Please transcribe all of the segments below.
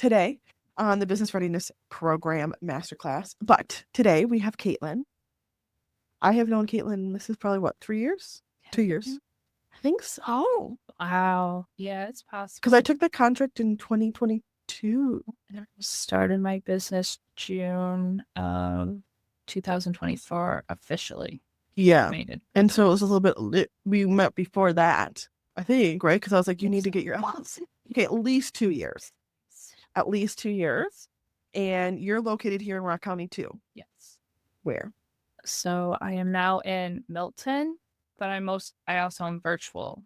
today on the Business Readiness Program Masterclass. But today we have Kaitlyn. I have known Kaitlyn, this is probably what, 3 years? 2 years. I think so. Wow. Yeah, it's Because possible. I took the contract in 2022. I started my business June of 2024 officially. Yeah. Made it. And so it was a little bit, we met before that, I think, right? Because I was like, you need to get your LLC. Okay, at least 2 years. At least 2 years. And you're located here in Rock County too. Yes. Where? So I am now in Milton, but I also am virtual,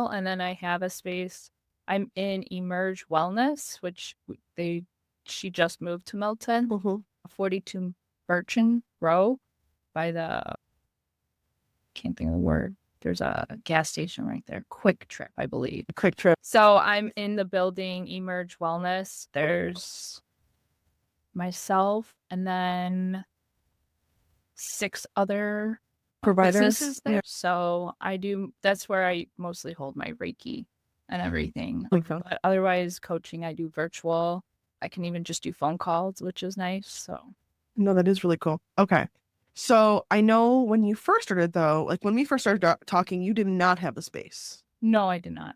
and then I have a space. I'm in Emerge Wellness, which she just moved to Milton, 42 Birchen Row by the, can't think of the word. There's a gas station right there. Quick Trip, I believe. Quick Trip. So I'm in the building Emerge Wellness. There's myself and then 6 other Providers there. Yeah. So that's where I mostly hold my Reiki and everything. But otherwise, coaching, I do virtual. I can even just do phone calls, which is nice. So no, that is really cool. Okay. So I know when you first started though, like when we first started talking, you did not have the space. No, I did not.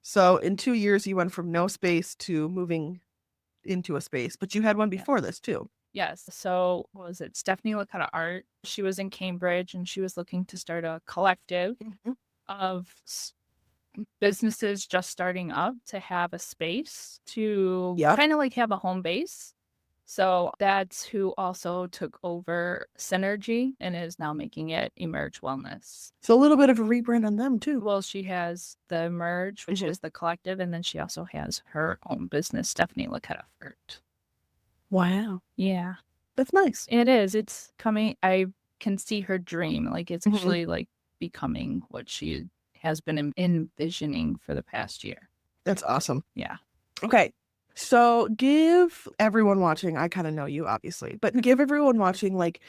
So in 2 years, you went from no space to moving into a space, but you had one before this too. Yes. So what was it? Stephanie Licata Art. She was in Cambridge and she was looking to start a collective of businesses just starting up to have a space to kind of like have a home base. So that's who also took over Synergy and is now making it Emerge Wellness. So a little bit of a rebrand on them too. Well, she has the Emerge, which is the collective, and then she also has her own business, Stephanie Licata Art. Wow. Yeah. That's nice. It is. It's coming. I can see her dream. Like it's actually like becoming what she has been envisioning for the past year. That's awesome. Yeah. Okay. So give everyone watching, I kind of know you obviously, but give everyone watching like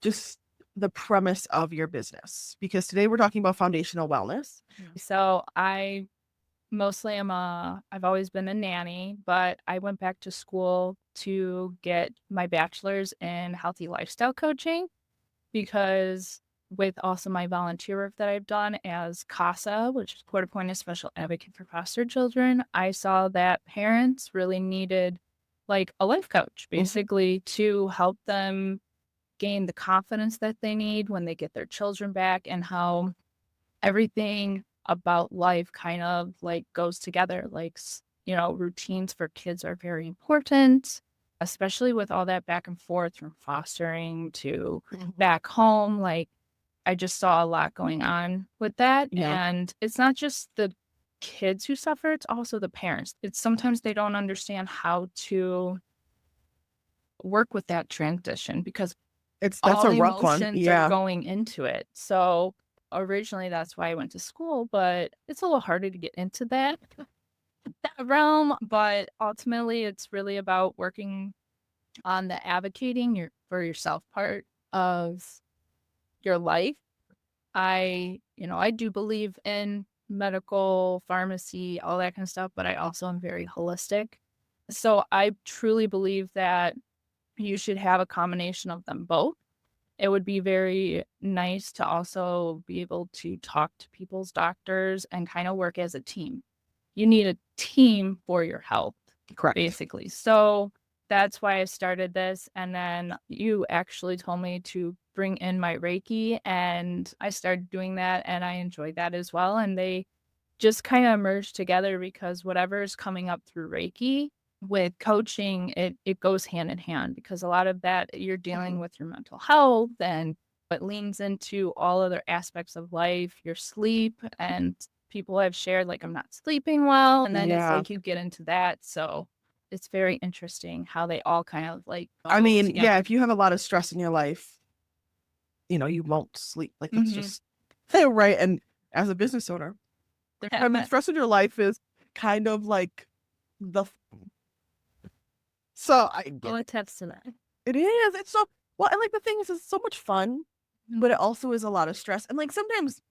just the premise of your business, because today we're talking about foundational wellness. So I mostly I've always been a nanny, but I went back to school to get my bachelor's in healthy lifestyle coaching because with also my volunteer work that I've done as CASA, which is Court Appointed Special Advocate for Foster Children, I saw that parents really needed like a life coach, basically, to help them gain the confidence that they need when they get their children back, and how everything about life kind of like goes together. Like, routines for kids are very important, especially with all that back and forth from fostering to back home. Like, I just saw a lot going on with that. And it's not just the kids who suffer, it's also the parents. It's sometimes they don't understand how to work with that transition because that's a rough one. Are going into it. So originally that's why I went to school, but it's a little harder to get into that realm. But ultimately it's really about working on the advocating for yourself part of your life. I do believe in medical, pharmacy, all that kind of stuff, but I also am very holistic. So I truly believe that you should have a combination of them both. It would be very nice to also be able to talk to people's doctors and kind of work as a team. You need a team for your health, correct? Basically. So that's why I started this. And then you actually told me to bring in my Reiki, and I started doing that, and I enjoyed that as well. And they just kind of merged together because whatever is coming up through Reiki with coaching, it goes hand in hand, because a lot of that you're dealing with your mental health, and it leans into all other aspects of life, your sleep. And people have shared like, I'm not sleeping well, and then it's like you get into that. So it's very interesting how they all kind of like together. If you have a lot of stress in your life, you won't sleep. Like that's just right. And as a business owner, the stress in your life is kind of like so I attest to that. It is. It's so well, and like the thing is, it's so much fun, but it also is a lot of stress. And like sometimes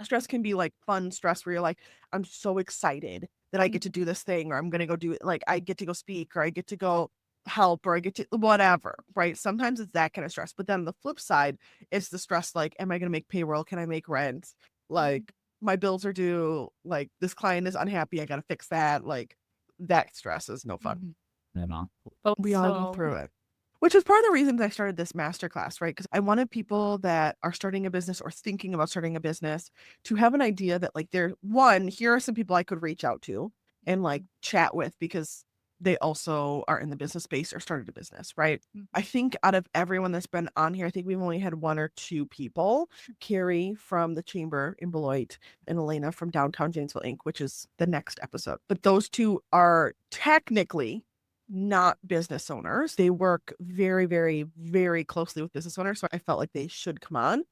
stress can be like fun stress where you're like, I'm so excited that I get to do this thing, or I'm going to go do it. Like I get to go speak, or I get to go help, or I get to whatever, right? Sometimes it's that kind of stress. But then on the flip side, it's the stress like, am I going to make payroll? Can I make rent? Like my bills are due. Like this client is unhappy. I got to fix that. Like that stress is no fun. At all. But We all go through it. Which is part of the reasons I started this masterclass, right? Because I wanted people that are starting a business or thinking about starting a business to have an idea that like here are some people I could reach out to and like chat with because they also are in the business space or started a business, right? I think out of everyone that's been on here, I think we've only had 1 or 2 people, Carrie from the Chamber in Beloit and Elena from Downtown Janesville Inc., which is the next episode. But those 2 are technically not business owners. They work very, very, very closely with business owners. So I felt like they should come on,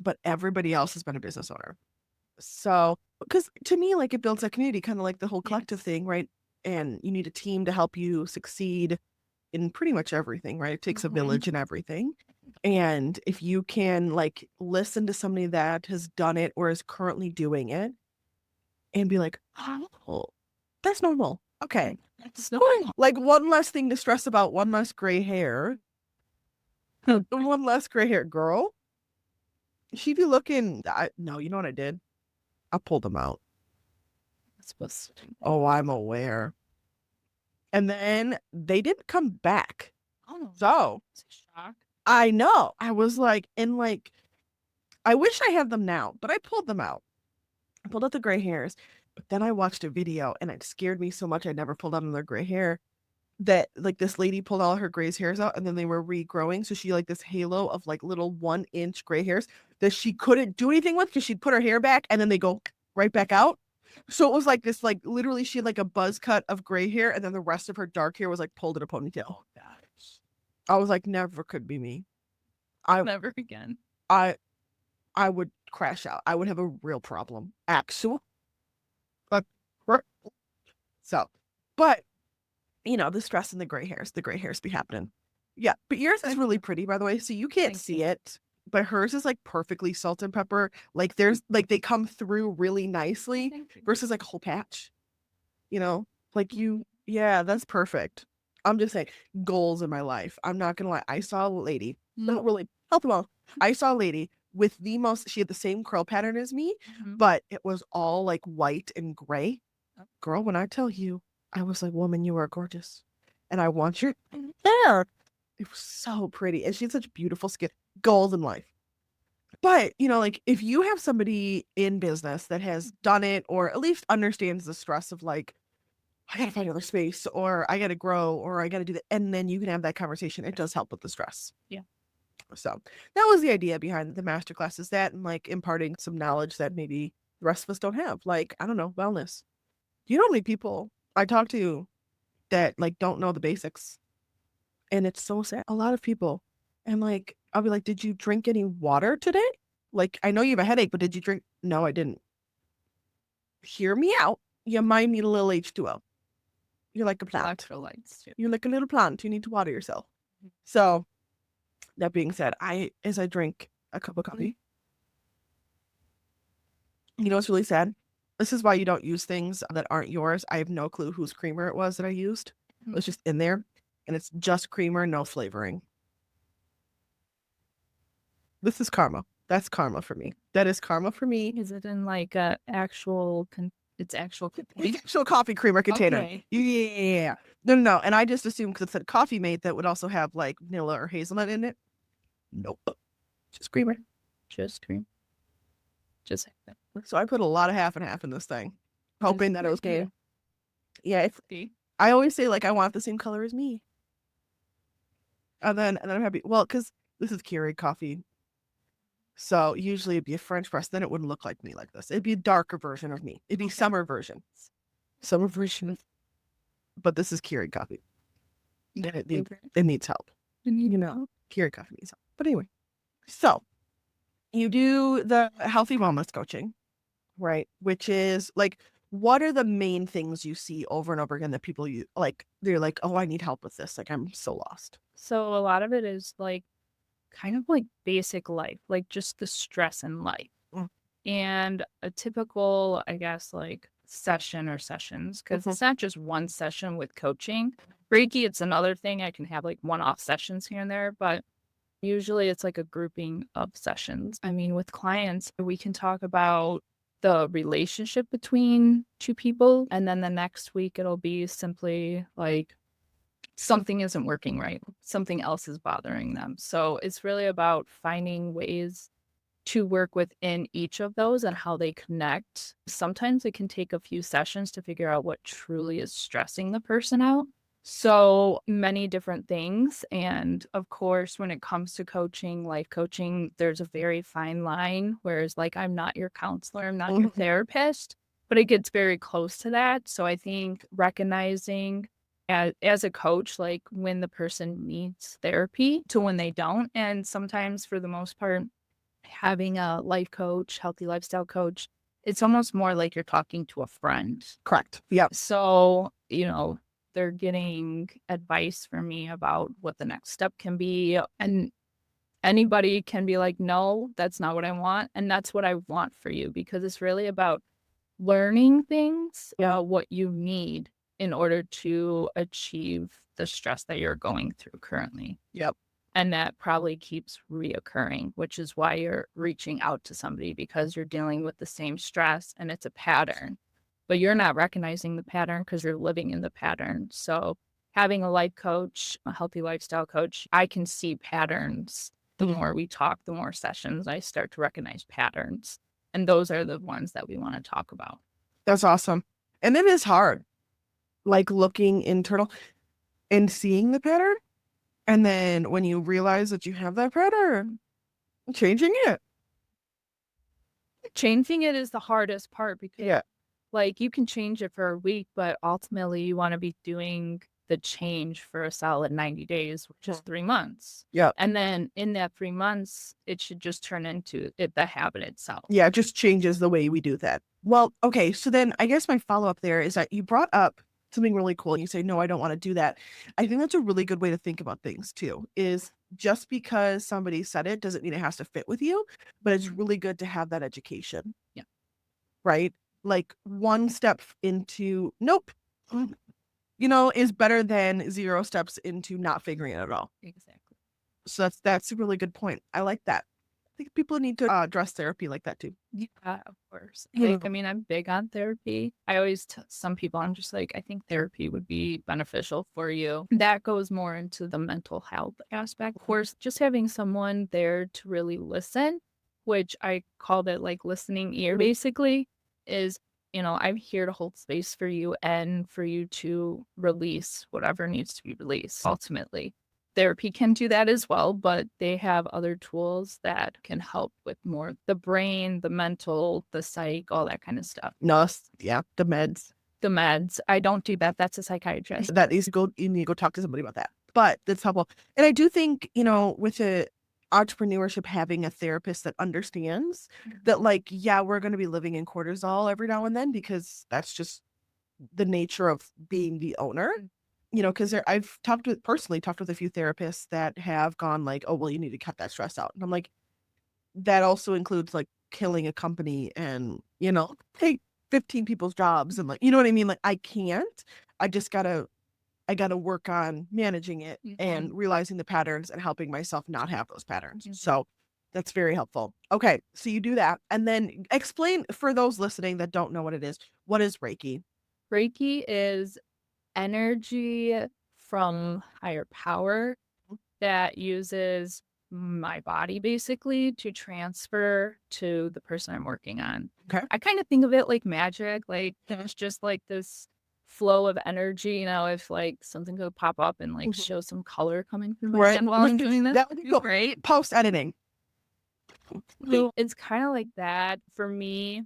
but everybody else has been a business owner. So, because to me, like it builds a community, kind of like the whole collective thing, right? And you need a team to help you succeed in pretty much everything, right? It takes a village and everything. And if you can like listen to somebody that has done it or is currently doing it and be like, oh, that's normal. Okay. That's normal. Like one less thing to stress about, one less gray hair. One less gray hair girl. She'd be looking. No, you know what I did? I pulled them out. Oh, I'm aware. And then they didn't come back. Oh, So shock. I know. I was like, I wish I had them now, but I pulled them out. I pulled out the gray hairs, but then I watched a video and it scared me so much I never pulled out another gray hair that like this lady pulled all her gray hairs out and then they were regrowing. So she like this halo of like little 1-inch gray hairs that she couldn't do anything with because she'd put her hair back and then they go right back out. So it was like this, like literally she had like a buzz cut of gray hair and then the rest of her dark hair was like pulled in a ponytail. Oh, gosh. I was like, never could be me. Never again. I would crash out. I would have a real problem. Actual. So, but you know, the stress and the gray hairs be happening. Yeah. But yours is really pretty, by the way. So you can't see it, but hers is like perfectly salt and pepper. Like there's like they come through really nicely versus like a whole patch, you know, like yeah, that's perfect. I'm just saying goals in my life. I'm not going to lie. I saw a lady, not really help them all. I saw a lady with she had the same curl pattern as me, but it was all like white and gray. Girl, when I tell you, I was like, woman, you are gorgeous. And I want your hair. It was so pretty. And she had such beautiful skin. Goals in life. But, you know, like if you have somebody in business that has done it or at least understands the stress of like, I got to find another space or I got to grow or I got to do that. And then you can have that conversation. It does help with the stress. Yeah. So that was the idea behind the masterclass is that and like imparting some knowledge that maybe the rest of us don't have. Like, I don't know, wellness. You know how many people I talk to that like don't know the basics. And it's so sad. A lot of people. And like, I'll be like, did you drink any water today? Like, I know you have a headache, but did you drink? No, I didn't. Hear me out. You might need a little H2O. You're like a plant. Electrolytes too. You're like a little plant. You need to water yourself. So that being said, as I drink a cup of coffee, you know what's really sad? This is why you don't use things that aren't yours. I have no clue whose creamer it was that I used. It was just in there. And it's just creamer, no flavoring. This is karma. That's karma for me. That is karma for me. Is it in like a actual it's actual coffee creamer container? Okay. Yeah. No. And I just assumed because it said Coffee Mate that would also have like vanilla or hazelnut in it. Nope. Just creamer. Just cream. Just so I put a lot of half and half in this thing, hoping that it was good. Yeah. See? I always say like I want the same color as me. And then I'm happy. Well, because this is Keurig coffee. So usually it'd be a French press. Then it wouldn't look like me like this. It'd be a darker version of me. It'd be summer version. But this is Keurig coffee. It needs help. You know, Keurig coffee needs help. But anyway, so you do the healthy wellness coaching, right? Which is like, what are the main things you see over and over again that people they're like, oh, I need help with this. Like, I'm so lost. So a lot of it is like kind of like basic life, like just the stress in life. And a typical, I guess, like session or sessions, because Mhm. it's not just one session with coaching. Reiki, it's another thing. I can have like one-off sessions here and there, but usually it's like a grouping of sessions. I mean, with clients, we can talk about the relationship between two people, and then the next week it'll be simply like something isn't working right. Something else is bothering them. So it's really about finding ways to work within each of those and how they connect. Sometimes it can take a few sessions to figure out what truly is stressing the person out. So many different things. And of course, when it comes to coaching, life coaching, there's a very fine line. Whereas, like, I'm not your counselor, I'm not your therapist, but it gets very close to that. So I think recognizing as a coach, like when the person needs therapy to when they don't. And sometimes, for the most part, having a life coach, healthy lifestyle coach, it's almost more like you're talking to a friend. Correct. Yep. So, they're getting advice from me about what the next step can be. And anybody can be like, no, that's not what I want. And that's what I want for you, because it's really about learning things, what you need in order to achieve the stress that you're going through currently. Yep. And that probably keeps reoccurring, which is why you're reaching out to somebody, because you're dealing with the same stress and it's a pattern, but you're not recognizing the pattern because you're living in the pattern. So having a life coach, a healthy lifestyle coach, I can see patterns. The more we talk, the more sessions I start to recognize patterns. And those are the ones that we want to talk about. That's awesome. And it is hard, like looking internal and seeing the pattern. And then when you realize that you have that pattern, changing it. Changing it is the hardest part, because Yeah. like, you can change it for a week, but ultimately you want to be doing the change for a solid 90 days, which is 3 months. Yeah. And then in that 3 months, it should just turn into the habit itself. Yeah. It just changes the way we do that. Well, okay. So then I guess my follow up there is that you brought up something really cool. And you say, no, I don't want to do that. I think that's a really good way to think about things too, is just because somebody said it doesn't mean it has to fit with you, but it's really good to have that education. Yeah. Right? Like one step into nope, is better than 0 steps into not figuring it at all. Exactly. So that's a really good point. I like that. I think people need to address therapy like that too. Yeah, of course. Yeah. I mean, I'm big on therapy. I always tell some people, I'm just like, I think therapy would be beneficial for you. That goes more into the mental health aspect. Of course, just having someone there to really listen, which I called it like listening ear, basically, is, I'm here to hold space for you and for you to release whatever needs to be released ultimately. Therapy can do that as well, but they have other tools that can help with more the brain, the mental, the psych, all that kind of stuff. Yeah, the meds. The meds. I don't do that. That's a psychiatrist. That needs to go, you need to go talk to somebody about that. But that's helpful. And I do think, with the entrepreneurship, having a therapist that understands that, like, yeah, we're going to be living in cortisol every now and then because that's just the nature of being the owner. Because I've personally talked with a few therapists that have gone like, oh, well, you need to cut that stress out. And I'm like, that also includes like killing a company and, take 15 people's jobs and like, you know what I mean? Like I can't, I gotta work on managing it and realizing the patterns and helping myself not have those patterns. So that's very helpful. Okay. So you do that. And then explain for those listening that don't know what it is. What is Reiki? Reiki is energy from higher power that uses my body basically to transfer to the person I'm working on. Okay. I kind of think of it like magic, like there's just like this flow of energy, if like something could pop up and like show some color coming through my hand while I'm doing this. That would be cool. Great. Post editing. So it's kind of like that for me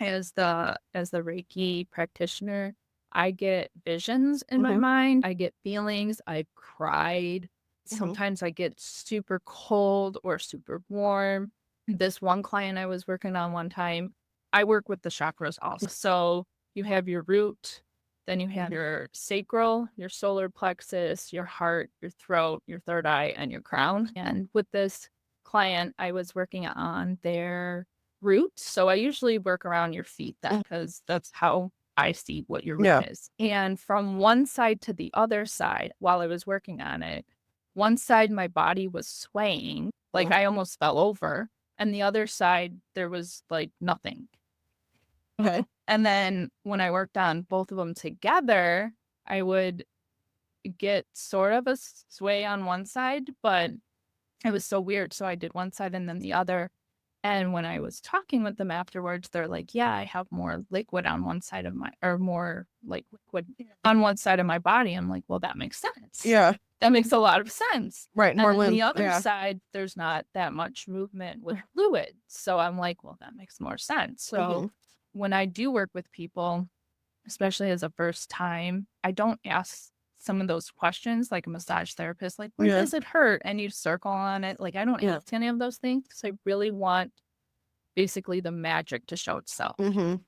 as the Reiki practitioner. I get visions in my mind. I get feelings. I've cried. Sometimes I get super cold or super warm. This one client I was working on one time, I work with the chakras also. So you have your root, then you have your sacral, your solar plexus, your heart, your throat, your third eye, and your crown. And with this client, I was working on their root. So I usually work around your feet then, because that's how I see what your root Yeah. is. And from one side to the other side, while I was working on it, one side my body was swaying, like I almost fell over, and the other side there was like nothing. Okay. And then when I worked on both of them together, I would get sort of a sway on one side, but it was so weird. So I did one side and then the other. And when I was talking with them afterwards, they're like, yeah, I have more liquid on one side of my, or more like liquid on one side of my body. I'm like, well, that makes sense. Yeah. That makes a lot of sense. Right. And More on lymph. the other Yeah. side, there's not that much movement with fluid. So I'm like, well, that makes more sense. So when I do work with people, especially as a first time, I don't ask some of those questions like a massage therapist, like, where does it hurt? And you circle on it. Like, I don't ask any of those things. So I really want basically the magic to show itself.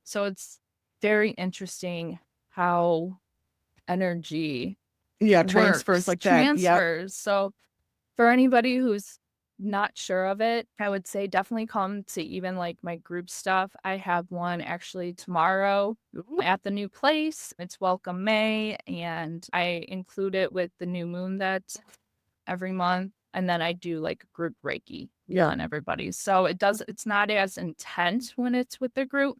So it's very interesting how energy transfers works, like that. transfers. So for anybody who's not sure of it, I would say definitely come to even like my group stuff. I have one actually tomorrow at the new place. It's Welcome May, and I include it with the new moon that's every month. And then I do like group Reiki on everybody. So it's not as intense when it's with the group,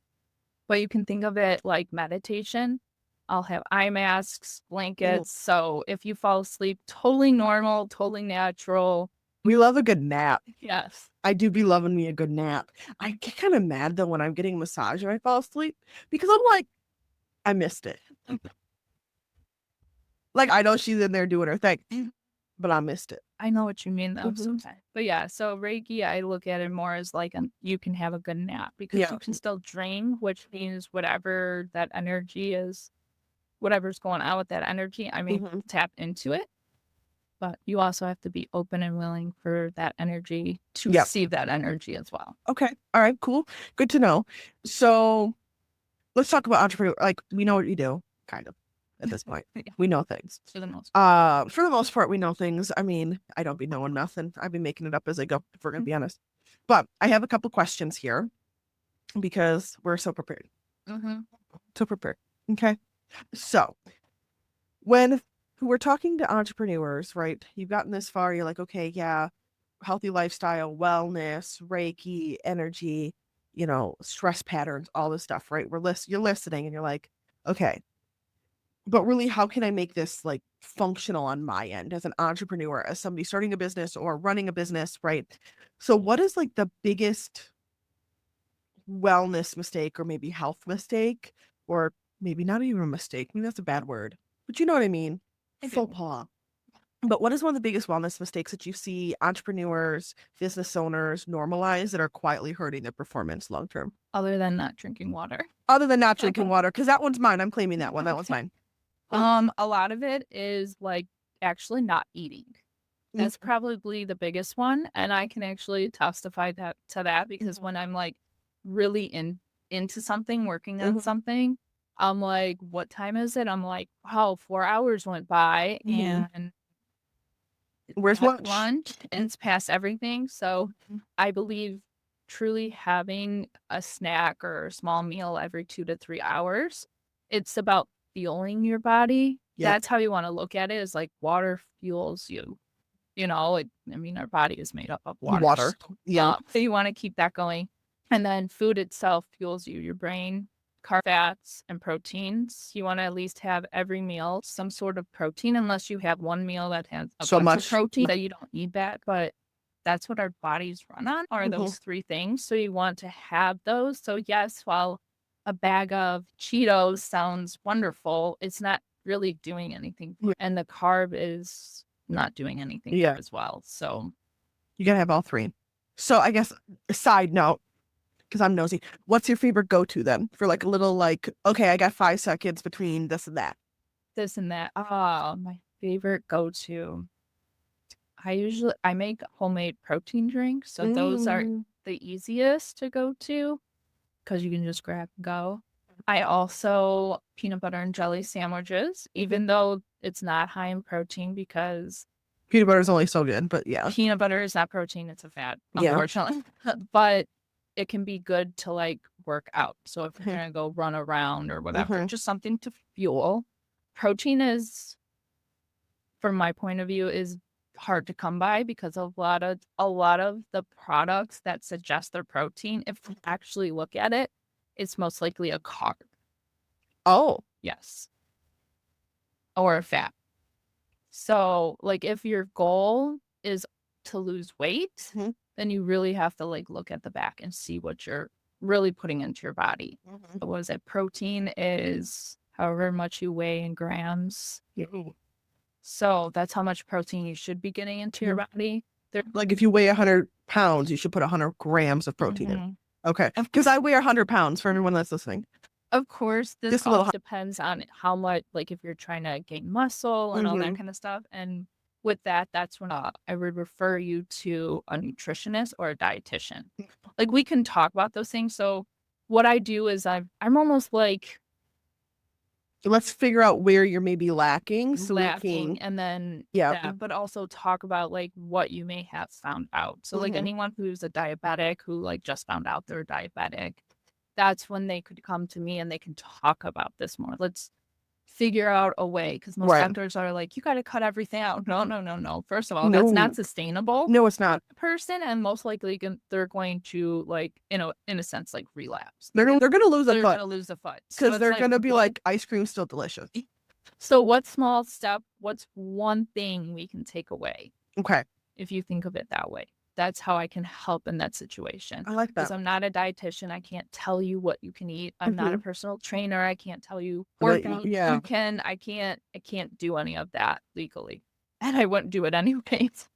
but you can think of it like meditation. I'll have eye masks, blankets. So if you fall asleep, totally normal, totally natural. We love a good nap. Yes. I do be loving me a good nap. I get kind of mad though when I'm getting a massage and I fall asleep because I'm like, I missed it. Like, I know she's in there doing her thing, but I missed it. I know what you mean though sometimes. But yeah, so Reiki, I look at it more as like you can have a good nap because you can still drain, which means whatever that energy is, whatever's going on with that energy, I mean, tap into it. But you also have to be open and willing for that energy to receive that energy as well. Okay. All right, cool. Good to know. So let's talk about entrepreneur. Like, we know what you do, kind of, at this point. We know things. For the most part. For the most part, we know things. I mean, I don't be knowing nothing. I've been making it up as I go, if we're going to be honest. But I have a couple questions here because we're so prepared. So prepared. Okay. So when we're talking to entrepreneurs, right? You've gotten this far. You're like, okay, yeah, healthy lifestyle, wellness, Reiki, energy, stress patterns, all this stuff, right? You're listening and you're like, okay, but really, how can I make this like functional on my end as an entrepreneur, as somebody starting a business or running a business, right? So what is like the biggest wellness mistake or maybe health mistake, or maybe not even a mistake? I mean, that's a bad word, but you know what I mean? Faux pas. But what is one of the biggest wellness mistakes that you see entrepreneurs, business owners normalize that are quietly hurting their performance long term? Other than not drinking water. Other than not drinking water, because that one's mine. I'm claiming that one. That one's mine. A lot of it is like actually not eating. That's probably the biggest one. And I can actually testify to that because when I'm like really into something, working on something, I'm like, what time is it? I'm like, wow, 4 hours went by and where's lunch? And it's past everything. So I believe truly having a snack or a small meal every 2 to 3 hours, it's about fueling your body. That's how you want to look at it, is like water fuels you. I mean, our body is made up of water. So you want to keep that going. And then food itself fuels you, your brain, carb, fats, and proteins. You want to at least have every meal some sort of protein, unless you have one meal that has so much protein that you don't need that. But that's what our bodies run on, are those three things. So you want to have those. So yes, while a bag of Cheetos sounds wonderful, it's not really doing anything. And the carb is not doing anything as well. So you gotta have all three. So I guess a side note, because I'm nosy, what's your favorite go-to then for like a little like, okay, I got 5 seconds between this and that? This and that. Oh, my favorite go-to. I make homemade protein drinks. So those are the easiest to go to because you can just grab and go. I also peanut butter and jelly sandwiches, even though it's not high in protein, because peanut butter is only so good, but peanut butter is not protein, it's a fat, unfortunately. But it can be good to like work out. So if you're gonna go run around or whatever, just something to fuel. Protein is, from my point of view, is hard to come by because a lot of the products that suggest they're protein, if you actually look at it, it's most likely a carb. Oh, Yes. Or a fat. So like if your goal is to lose weight, then you really have to like look at the back and see what you're really putting into your body. What was it? Protein is however much you weigh in grams. So that's how much protein you should be getting into your body. Like if you weigh 100 pounds, you should put 100 grams of protein in. Okay. Because I weigh 100 pounds for everyone that's listening. Of course, this Just a little depends on how much, like if you're trying to gain muscle and all that kind of stuff. And with that, that's when I would refer you to a nutritionist or a dietitian. Like we can talk about those things. So what I do is I'm almost like let's figure out where you're maybe lacking. So lacking and then but also talk about like what you may have found out. So like anyone who's a diabetic who like just found out they're diabetic, that's when they could come to me and they can talk about this more. Let's figure out a way, because most doctors are like, you got to cut everything out. No. First of all, that's not sustainable. No, it's not. Person, and most likely they're going to like, in a sense, like relapse. They're going to lose a foot. They're going to lose a foot because they're going to be like, ice cream's still delicious. So what's one thing we can take away? Okay. If you think of it that way. That's how I can help in that situation. I like that. Because I'm not a dietitian. I can't tell you what you can eat. I'm not a personal trainer. I can't tell you workout. You can. I can't do any of that legally. And I wouldn't do it anyways.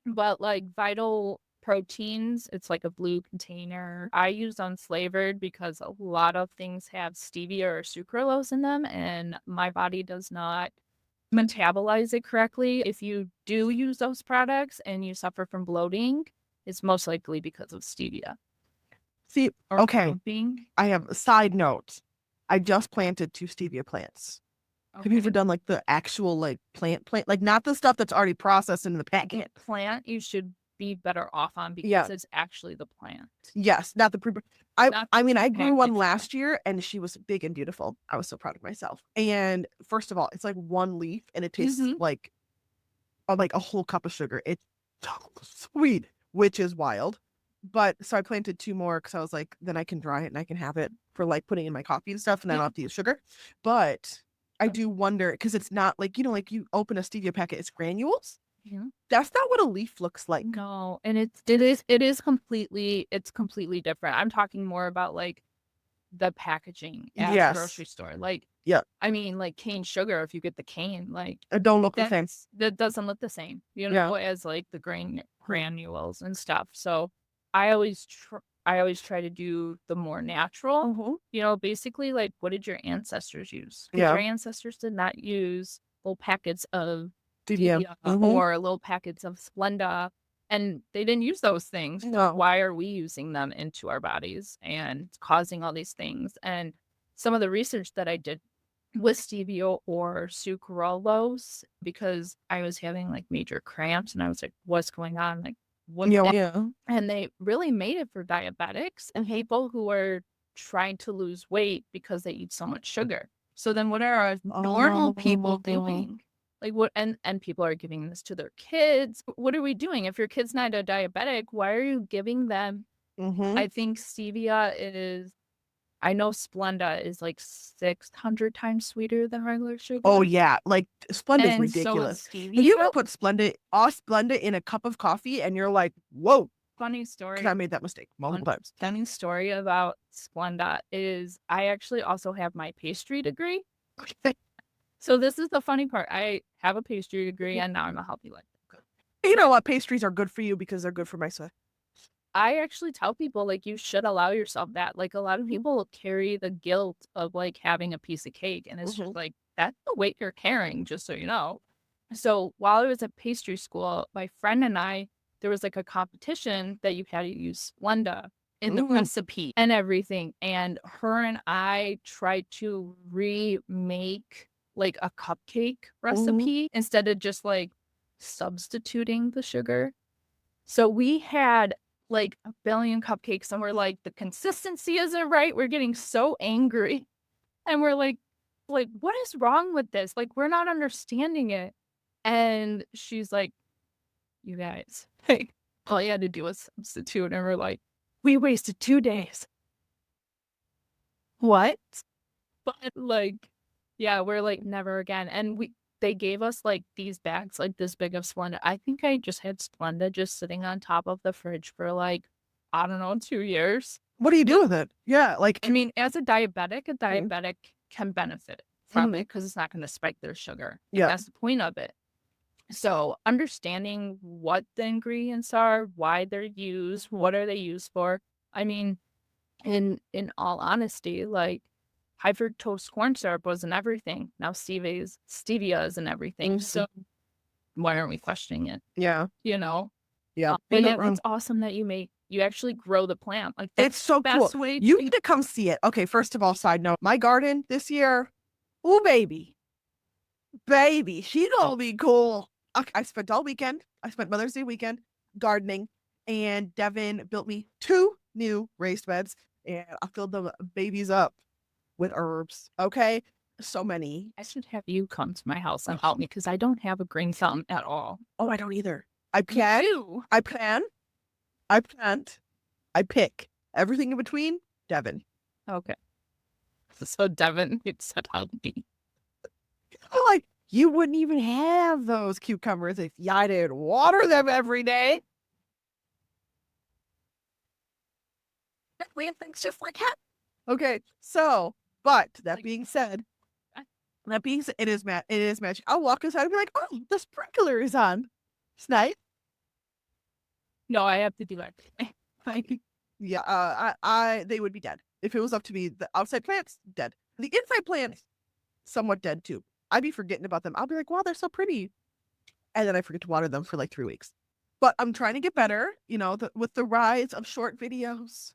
But like vital proteins, it's like a blue container. I use unflavored because a lot of things have stevia or sucralose in them, and my body does not metabolize it correctly. If you do use those products and you suffer from bloating, it's most likely because of stevia. See, okay. I have a side note. I just planted 2 stevia plants. Have you ever done like the actual like plant, like not the stuff that's already processed in the packet? Plant you should be better off on because it's actually the plant. Yes, not the I mean, I grew one last year and she was big and beautiful. I was so proud of myself. And first of all, it's like one leaf and it tastes like a whole cup of sugar. It's so sweet, which is wild. But so I planted 2 more because I was like, then I can dry it and I can have it for like putting in my coffee and stuff, and I don't have to use sugar. But I do wonder, because it's not like, like you open a stevia packet, it's granules. That's not what a leaf looks like. No, and it is completely different. I'm talking more about like the packaging at the grocery store. Like, I mean, like cane sugar, if you get the cane, like it don't look the same. That doesn't look the same, as like the granules and stuff. So I always try to do the more natural, basically like, what did your ancestors use? Your ancestors did not use little packets of stevia or little packets of Splenda, and they didn't use those things. No. Why are we using them into our bodies and causing all these things? And some of the research that I did with stevia or sucralose, because I was having like major cramps and I was like, what's going on? Like, what? And they really made it for diabetics and people who are trying to lose weight because they eat so much sugar. So then what are normal people doing? Like what, and people are giving this to their kids. What are we doing? If your kid's not a diabetic, why are you giving them? I think stevia is, I know Splenda is like 600 times sweeter than regular sugar. Oh yeah, like Splenda is ridiculous. So you can put Splenda in a cup of coffee and you're like, whoa. Funny story. I made that mistake multiple times. Funny story about Splenda is I actually also have my pastry degree. So this is the funny part. I have a pastry degree and now I'm a healthy life coach. You know what? Pastries are good for you because they're good for my son. I actually tell people like you should allow yourself that. Like a lot of people carry the guilt of like having a piece of cake, and it's just like, that's the weight you're carrying, just so you know. So while I was at pastry school, my friend and I, there was like a competition that you had to use Splenda in the recipe and everything. And her and I tried to remake like a cupcake recipe instead of just like substituting the sugar. So we had like a billion cupcakes, and we're like, the consistency isn't right. We're getting so angry. And we're like, what is wrong with this? Like, we're not understanding it. And she's like, you guys, like, all you had to do was substitute. And we're like, we wasted 2 days. What? But like, yeah, we're like, never again. And they gave us like these bags, like this big of Splenda. I think I just had Splenda just sitting on top of the fridge for like, I don't know, 2 years. What do you do with it? Yeah, like I mean, as a diabetic can benefit from it because it's not going to spike their sugar. And Yeah. that's the point of it. So understanding what the ingredients are, why they're used, what are they used for. I mean, in all honesty, like high fructose corn syrup wasn't everything. Now stevia is and everything. So why aren't we questioning it? Yeah. You know? Yeah. But yeah, it's awesome that you actually grow the plant. Like that's It's so the best cool. way You need to come see it. Okay, first of all, side note, my garden this year, ooh, baby, she gonna be cool. I spent all weekend. I spent Mother's Day weekend gardening, and Devin built me 2 new raised beds, and I filled the babies up with herbs. Okay, so many. I should have you come to my house and help me because I don't have a green thumb at all. Oh, I don't either. I plant, I pick. Everything in between, Devin. Okay. So Devin, you said help me. I'm like, you wouldn't even have those cucumbers if I didn't water them every day. We have things just like that. Okay, so, but that being said, it is magic. I'll walk inside and be like, oh, the sprinkler is on. It's nice. No, I have to do that. Yeah, they would be dead. If it was up to me, the outside plants, dead. The inside plants, somewhat dead too. I'd be forgetting about them. I'll be like, wow, they're so pretty. And then I forget to water them for like 3 weeks. But I'm trying to get better, with the rise of short videos.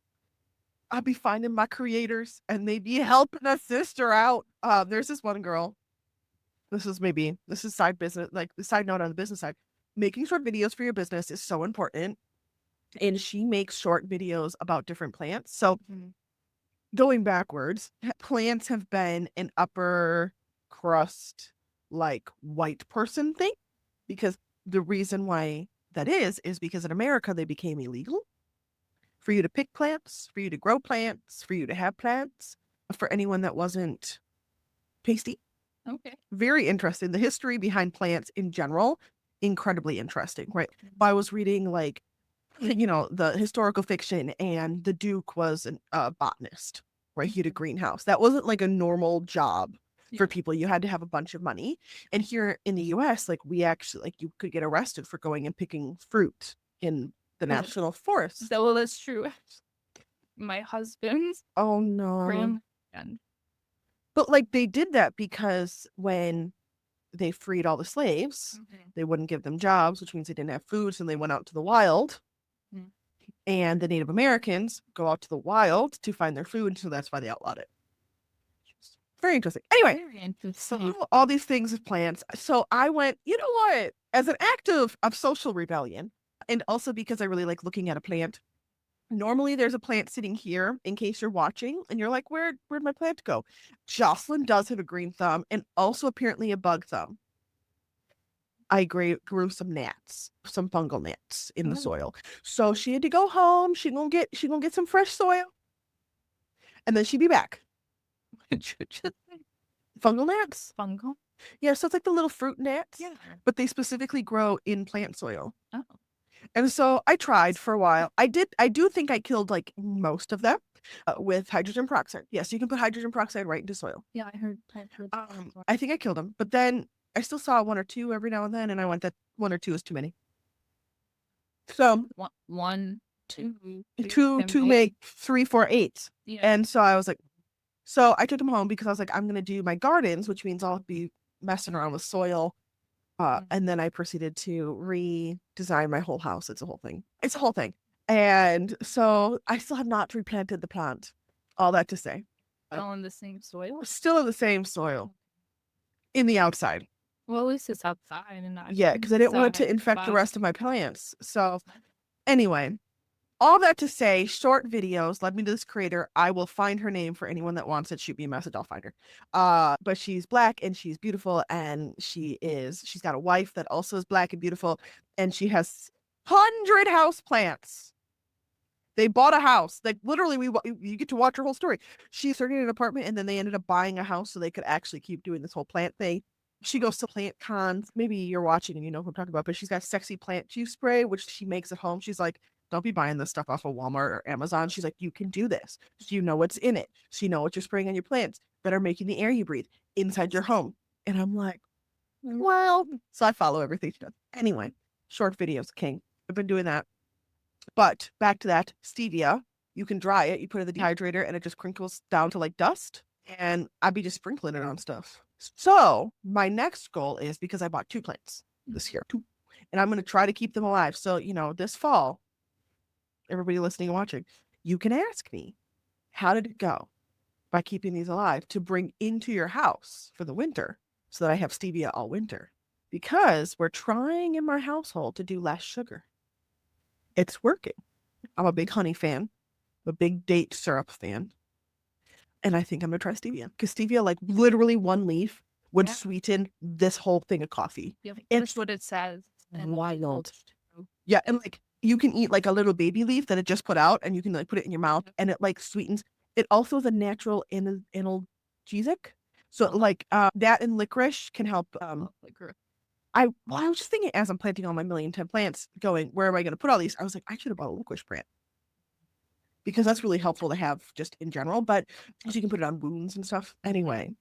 I'll be finding my creators and they be helping a sister out. There's this one girl. This is side business, like the side note on the business side. Making short videos for your business is so important. And she makes short videos about different plants. So going backwards, plants have been an upper crust, like white person thing, because the reason why that is because in America, they became illegal for you to pick plants, for you to grow plants, for you to have plants, for anyone that wasn't pasty. Okay. Very interesting. The history behind plants in general, incredibly interesting, right? I was reading like, the historical fiction, and the Duke was a botanist, right? He had a greenhouse. That wasn't like a normal job for people. You had to have a bunch of money. And here in the US, like we actually, like you could get arrested for going and picking fruit in the national forest. So that's true. My husband's Oh no. grandson. But like they did that because when they freed all the slaves, they wouldn't give them jobs, which means they didn't have food, so they went out to the wild. And the Native Americans go out to the wild to find their food, so that's why they outlawed it. Very interesting. Anyway, so all these things with plants. So I went, you know what? As an act of social rebellion, and also because I really like looking at a plant. Normally there's a plant sitting here in case you're watching and you're like, where'd my plant go? Jocelyn does have a green thumb and also apparently a bug thumb. I grew some fungal gnats in the soil. So she had to go home. She gonna get some fresh soil. And then she'd be back. Fungal gnats. Fungal? Yeah, so it's like the little fruit gnats. Yeah. But they specifically grow in plant soil. Oh. And so I tried for a while. I do think I killed like most of them with hydrogen peroxide. Yes, you can put hydrogen peroxide right into soil. Yeah, I heard. I think I killed them, but then I still saw 1 or 2 every now and then, and I went that 1 or 2 is too many. So 1, 2, 2 make 3, 4, 8. Yeah. And so I was like, so I took them home because I was like, I'm gonna do my gardens, which means I'll be messing around with soil. And then I proceeded to redesign my whole house. It's a whole thing. And so I still have not replanted the plant. All that to say. Still in the same soil? Still in the same soil. In the outside. Well, at least it's outside and not. Yeah, because I didn't want it to infect the rest of my plants. So anyway, all that to say, short videos led me to this creator. I will find her name for anyone that wants it. Shoot me a message, I'll find her. But she's Black and she's beautiful, and she's got a wife that also is Black and beautiful, and she has 100 house plants. They bought a house. Like literally, you get to watch her whole story. She started an apartment, and then they ended up buying a house so they could actually keep doing this whole plant thing. She goes to plant cons. Maybe you're watching and you know who I'm talking about, but she's got sexy plant juice spray, which she makes at home. She's like, don't be buying this stuff off of Walmart or Amazon. She's like, you can do this. So you know what's in it. So you know what you're spraying on your plants that are making the air you breathe inside your home. And I'm like, well, so I follow everything she does. Anyway, short videos, king. I've been doing that. But back to that, stevia, you can dry it. You put it in the dehydrator and it just crinkles down to like dust. And I'd be just sprinkling it on stuff. So my next goal is, because I bought 2 plants this year, and I'm going to try to keep them alive. So, this fall, everybody listening and watching, you can ask me, how did it go by keeping these alive to bring into your house for the winter so that I have stevia all winter? Because we're trying in my household to do less sugar. It's working. I'm a big honey fan, a big date syrup fan. And I think I'm going to try stevia, because stevia, like literally 1 leaf would sweeten this whole thing of coffee. Yeah, that's what it says. Wild. Yeah. And like you can eat like a little baby leaf that it just put out, and you can like put it in your mouth and it like sweetens. It also is a natural analgesic. So like that and licorice can help. I was just thinking as I'm planting all my 1,000,010 plants, going, where am I going to put all these? I was like, I should have bought a licorice plant, because that's really helpful to have just in general, but so you can put it on wounds and stuff. Anyway,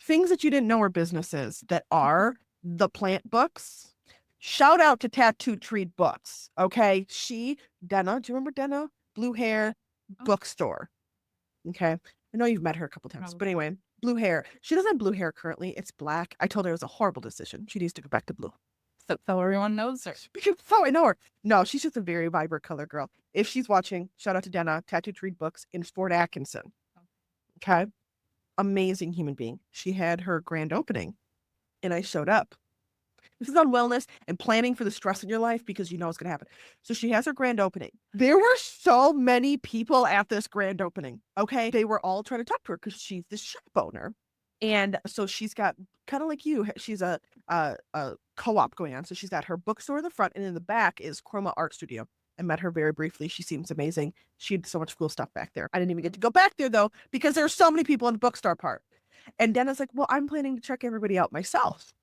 things that you didn't know were businesses that are the plant books. Shout out to Tattoo Treat Books. Okay. Denna, do you remember Denna? Blue hair bookstore. Okay. I know you've met her a couple times, but anyway, blue hair. She doesn't have blue hair currently. It's black. I told her it was a horrible decision. She needs to go back to blue. So everyone knows her. Because so I know her. No, she's just a very vibrant color girl. If she's watching, shout out to Denna, Tattoo Treat Books in Fort Atkinson. Okay. Amazing human being. She had her grand opening and I showed up. This is on wellness and planning for the stress in your life, because you know it's going to happen. So she has her grand opening. There were so many people at this grand opening. Okay. They were all trying to talk to her because she's the shop owner. And so she's got, kind of like you, she's a co-op going on. So she's got her bookstore in the front, and in the back is Chroma Art Studio. I met her very briefly. She seems amazing. She had so much cool stuff back there. I didn't even get to go back there though, because there are so many people in the bookstore part. And Denna's like, well, I'm planning to check everybody out myself.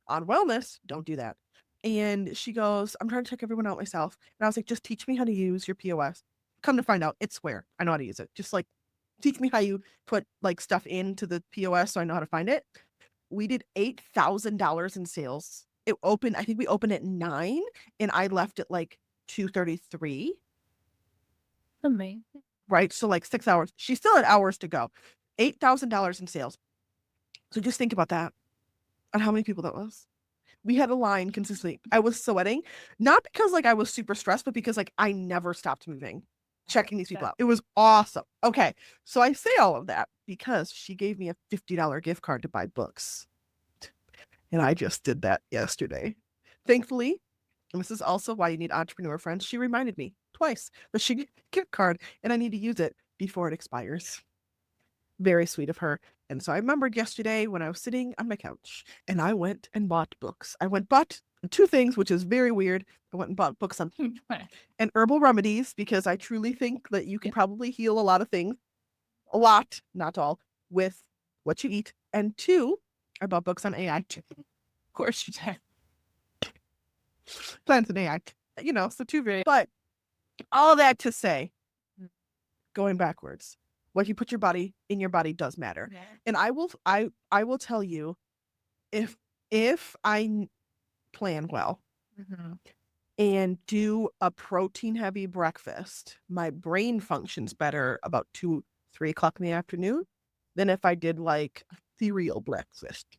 On wellness, don't do that. And she goes, I'm trying to check everyone out myself. And I was like, just teach me how to use your POS. Come to find out, it's Square. I know how to use it. Just like, teach me how you put like stuff into the POS so I know how to find it. We did $8,000 in sales. It opened, I think we opened at 9 and I left at like 2:33. Amazing. Right? So like 6 hours. She still had hours to go. $8,000 in sales. So just think about that, and how many people that was. We had a line consistently. I was sweating, not because like I was super stressed, but because like I never stopped moving, checking these people out. It was awesome. Okay. So I say all of that because she gave me a $50 gift card to buy books. And I just did that yesterday. Thankfully, and this is also why you need entrepreneur friends, she reminded me twice that she gave me a gift card and I need to use it before it expires. Very sweet of her. And so I remembered yesterday when I was sitting on my couch and I went and bought books. I bought 2 things, which is very weird. I went and bought books on and herbal remedies, because I truly think that you can probably heal a lot of things, a lot, not all, with what you eat. And 2, I bought books on AI. Of course you did. Plants and AI, so 2 very, but all that to say, going backwards, what you put in your body does matter. Yeah. And I will tell you, if I plan well and do a protein heavy breakfast, my brain functions better about 2-3 o'clock in the afternoon than if I did like cereal breakfast.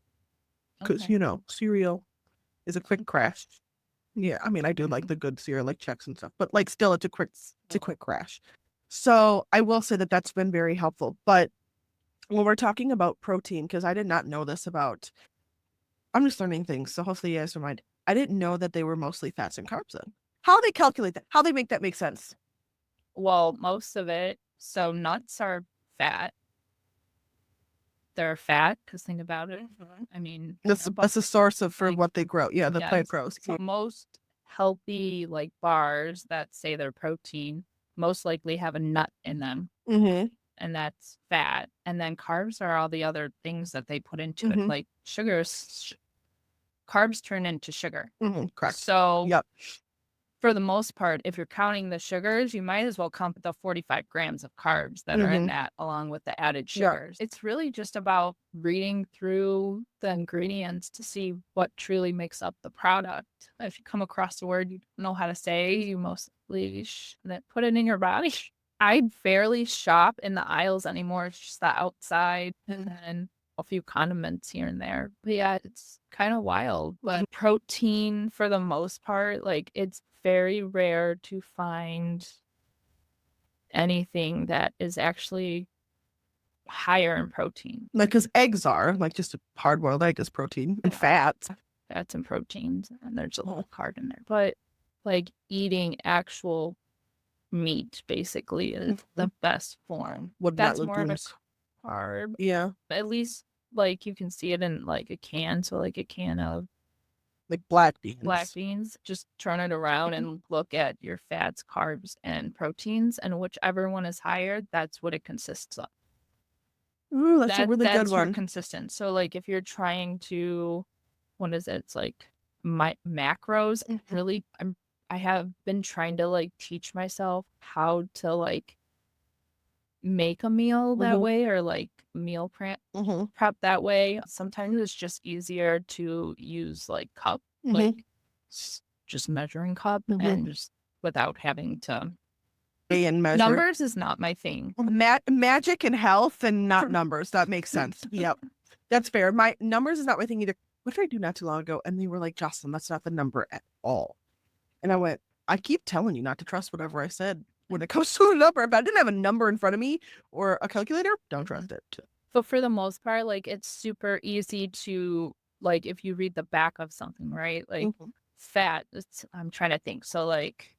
Because cereal is a quick crash. Yeah, I mean I do like the good cereal like Chex and stuff, but like still it's a quick crash. So I will say that that's been very helpful. But when we're talking about protein, because I did not know this about, I'm just learning things. So hopefully you guys don't mind. I didn't know that they were mostly fats and carbs in. How they calculate that? How they make that make sense? Well, most of it. So nuts are fat. They're fat because think about it. I mean, That's the source of for like, what they grow. Yeah, the plant yes. grows. So most healthy like bars that say they're protein most likely have a nut in them, Mm-hmm. and that's fat. And then carbs are all the other things that they put into it, like sugars. Carbs turn into sugar. Mm-hmm. Correct. So Yep. for the most part, if you're counting the sugars, you might as well count the 45 grams of carbs that are in that along with the added sugars. It's really just about reading through the ingredients to see what truly makes up the product. If you come across a word you don't know how to say, you mostly then put it in your body. I barely shop in the aisles anymore. It's just the outside and then a few condiments here and there. But yeah, it's kind of wild. But protein, for the most part, like it's very rare to find anything that is actually higher in protein. Like, because eggs are like just a hard-boiled egg is protein and fats. Fats and proteins, and there's a little carb in there. But like eating actual meat basically is the best form. That's more of a carb. Yeah. At least like you can see it in like a can. So like a can of like black beans. Just turn it around and look at your fats, carbs, and proteins, and whichever one is higher, that's what it consists of. Ooh, that's a really good That's your one. consistent. So like if you're trying to, what is it? It's like my macros. Really, I have been trying to like teach myself how to like make a meal that way, or like meal prep that way. Sometimes it's just easier to use like cup, like just measuring cup, and just without having to and measure. Numbers is not my thing. Magic and health and not numbers. That makes sense. Yep. That's fair. My numbers is not my thing either. What did I do not too long ago? And they were like, Jocelyn, that's not the number at all. And I went, I keep telling you not to trust whatever I said when it comes to a number. If I didn't have a number in front of me or a calculator, don't trust it. But for the most part, like it's super easy to, like, if you read the back of something, right? Like fat, I'm trying to think. So like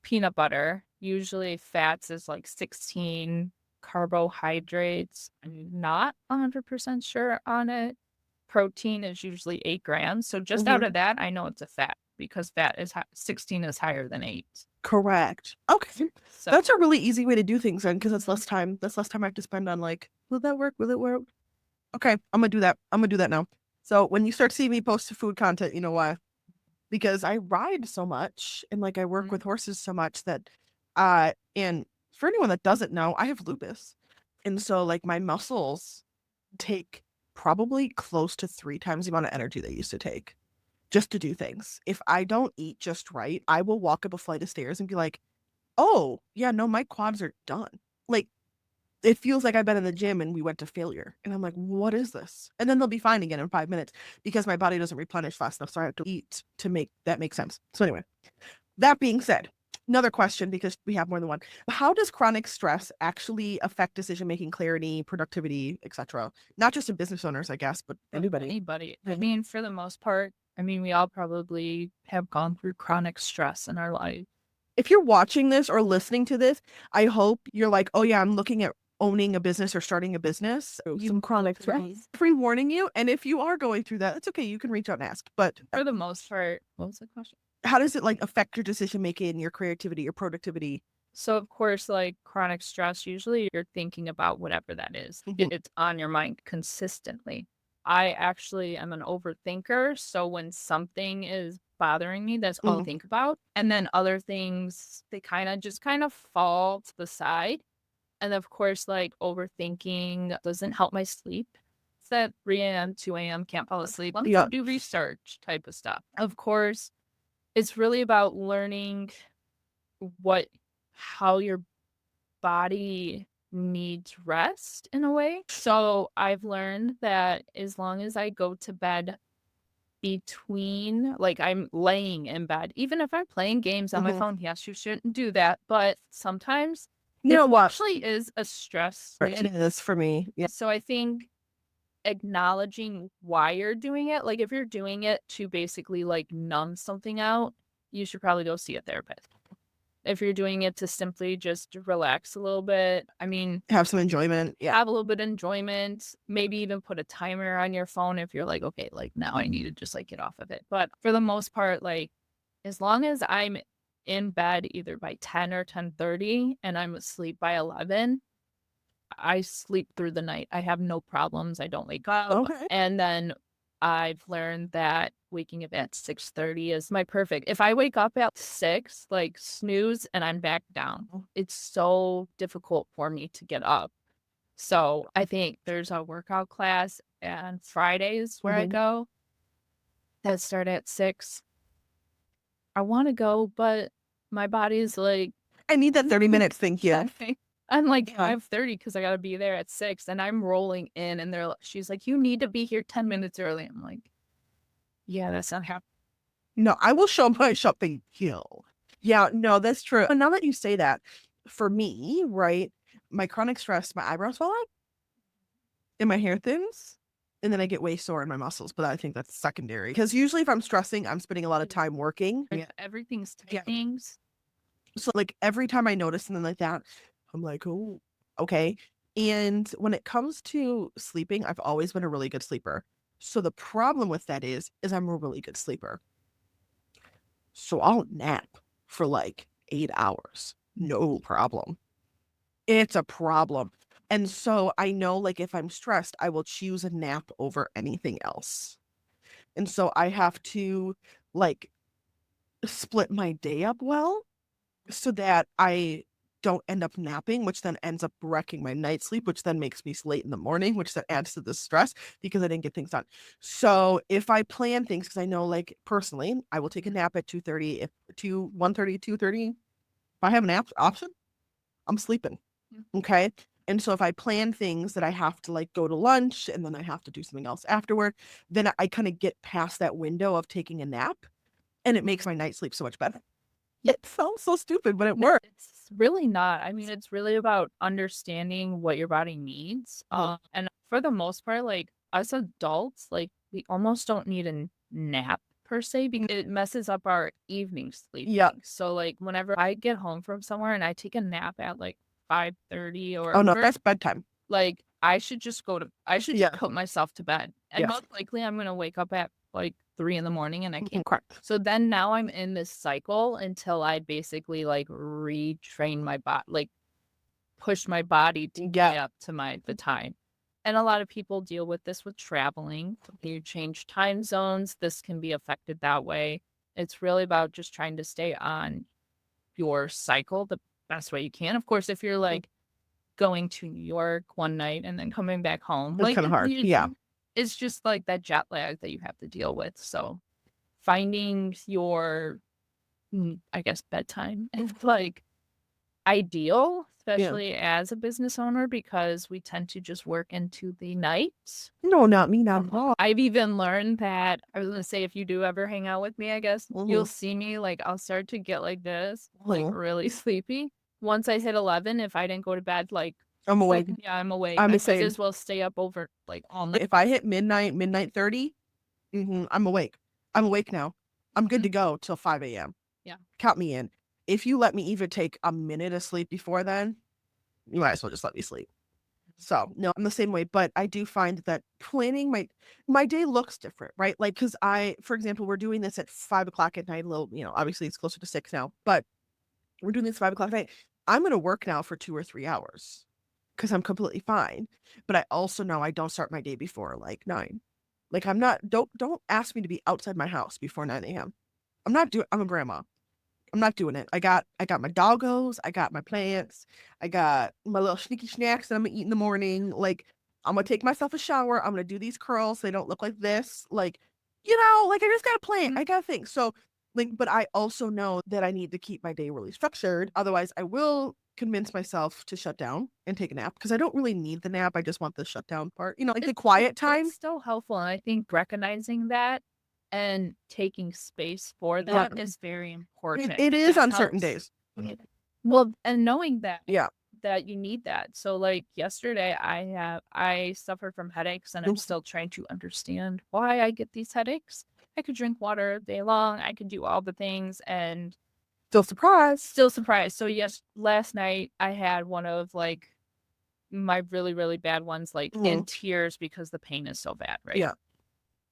peanut butter, usually fats is like 16 carbohydrates. I'm not 100% sure on it. Protein is usually 8 grams. So just out of that, I know it's a fat because fat is 16 is higher than 8. Correct. Okay. So that's a really easy way to do things then, because it's less time. That's less time I have to spend on like, will that work? Will it work? Okay, I'm gonna do that. I'm gonna do that now. So when you start seeing me post food content, you know why? Because I ride so much and like I work with horses so much that and for anyone that doesn't know, I have lupus. And so like my muscles take probably close to 3 times the amount of energy they used to take just to do things. If I don't eat just right, I will walk up a flight of stairs and be like, oh yeah, no, my quads are done. Like it feels like I've been in the gym and we went to failure. And I'm like, what is this? And then they'll be fine again in 5 minutes because my body doesn't replenish fast enough. So I have to eat to make that make sense. So anyway, that being said, another question, because we have more than one. How does chronic stress actually affect decision-making clarity, productivity, etc.? Not just in business owners, I guess, but anybody. I mean, for the most part, I mean, we all probably have gone through chronic stress in our life. If you're watching this or listening to this, I hope you're like, oh yeah, I'm looking at owning a business or starting a business. Some chronic stress. Pre-warning you. And if you are going through that, it's okay. You can reach out and ask. But for the most part, what was the question? How does it like affect your decision making, your creativity, your productivity? So of course, like chronic stress, usually you're thinking about whatever that is. It's on your mind consistently. I actually am an overthinker. So when something is bothering me, that's all I think about. And then other things, they kind of fall to the side. And of course, like overthinking doesn't help my sleep. It's at 3 a.m., 2 a.m., can't fall asleep. Let me do research type of stuff. Of course, it's really about learning how your body needs rest in a way. So I've learned that as long as I go to bed between, like I'm laying in bed, even if I'm playing games on my phone, yes, you shouldn't do that. But sometimes actually is a stress. It is for me. Yeah. So I think acknowledging why you're doing it, like if you're doing it to basically like numb something out, you should probably go see a therapist. If you're doing it to simply just relax a little bit, I mean, Have some enjoyment. Yeah. have a little bit of enjoyment, maybe even put a timer on your phone if you're like, okay, like now I need to just like get off of it. But for the most part, like as long as I'm in bed either by 10 or 10:30 and I'm asleep by 11, I sleep through the night. I have no problems. I don't wake up. Okay. And then I've learned that waking up at 6:30 is my perfect. If I wake up at 6, like snooze and I'm back down. It's so difficult for me to get up. So I think there's a workout class on Fridays where I Mhm. go that start at 6. I want to go, but my body's like, I need that 30 minutes, thank you. I'm like, Yeah. I have 30 because I got to be there at 6 and I'm rolling in and she's like, you need to be here 10 minutes early. I'm like, yeah, that's not happening. No, I will show my shop, thank you. Yeah, no, that's true. And now that you say that, for me, right, my chronic stress, my eyebrows fall out and my hair thins, and then I get way sore in my muscles, but I think that's secondary. Because usually if I'm stressing, I'm spending a lot of time working. Everything's Yeah. things. So like every time I notice something like that, I'm like, oh, okay. And when it comes to sleeping, I've always been a really good sleeper. So the problem with that is I'm a really good sleeper. So I'll nap for like 8 hours. No problem. It's a problem. And so I know like if I'm stressed, I will choose a nap over anything else. And so I have to like split my day up well so that I don't end up napping, which then ends up wrecking my night sleep, which then makes me late in the morning, which then adds to the stress because I didn't get things done. So if I plan things, because I know like personally, I will take a nap at 2:30, if 1:30, 2:30. If I have an nap option, I'm sleeping. Okay. And so if I plan things that I have to like go to lunch and then I have to do something else afterward, then I kind of get past that window of taking a nap and it makes my night sleep so much better. It sounds so stupid, but it No, works. it's really not. I mean, it's really about understanding what your body needs. And for the most part, like as adults, like we almost don't need a nap per se because it messes up our evening sleep. Yeah. So like whenever I get home from somewhere and I take a nap at like 5:30 or Oh no, that's bedtime. like I should just Yeah. put myself to bed. And Yeah. most likely I'm gonna wake up at like 3 in the morning and I can't. Correct. So then now I'm in this cycle until I basically like retrain my body, like push my body to get up to the time. And a lot of people deal with this with traveling. You change time zones. This can be affected that way. It's really about just trying to stay on your cycle the best way you can. Of course, if you're like going to New York one night and then coming back home, It's like kind of hard. Yeah. it's just like that jet lag that you have to deal with. So finding your, I guess, bedtime is like ideal, especially as a business owner, because we tend to just work into the night. No, not me, not at all. I've even learned that, I was gonna say, if you do ever hang out with me, I guess, you'll see me, like, I'll start to get like this, like really sleepy. Once I hit 11, if I didn't go to bed, like, I'm awake. yeah, I'm awake. I'm I the might same. as well stay up over like all night. If I hit midnight 30, I'm awake. I'm awake now. I'm good to go till 5 a.m. Yeah. Count me in. If you let me even take a minute of sleep before then, you might as well just let me sleep. So no, I'm the same way, but I do find that planning my day looks different, right? Like, cause for example, we're doing this at 5 o'clock at night, a little, obviously it's closer to 6 now, but we're doing this 5 o'clock at night. I'm going to work now for 2 or 3 hours because I'm completely fine. But I also know I don't start my day before like 9. Like don't ask me to be outside my house before 9 a.m. I'm a grandma. I'm not doing it. I got my doggos, I got my plants, I got my little sneaky snacks that I'm gonna eat in the morning. Like, I'm gonna take myself a shower. I'm gonna do these curls so they don't look like this. Like, like I just got a plan. I got to think. So, like, but I also know that I need to keep my day really structured. Otherwise, I will convince myself to shut down and take a nap because I don't really need the nap. I just want the shutdown part. Like the quiet time. It's still helpful, and I think recognizing that and taking space for that is very important. It is That on certain helps. days. Well, and knowing that, Yeah. that you need that. So like yesterday I suffered from headaches and I'm still trying to understand why I get these headaches. I could drink water day long. I could do all the things and Still surprised. still surprised. So yes, last night I had one of like my really, really bad ones, like in Mm, tears because the pain is so bad, right? yeah.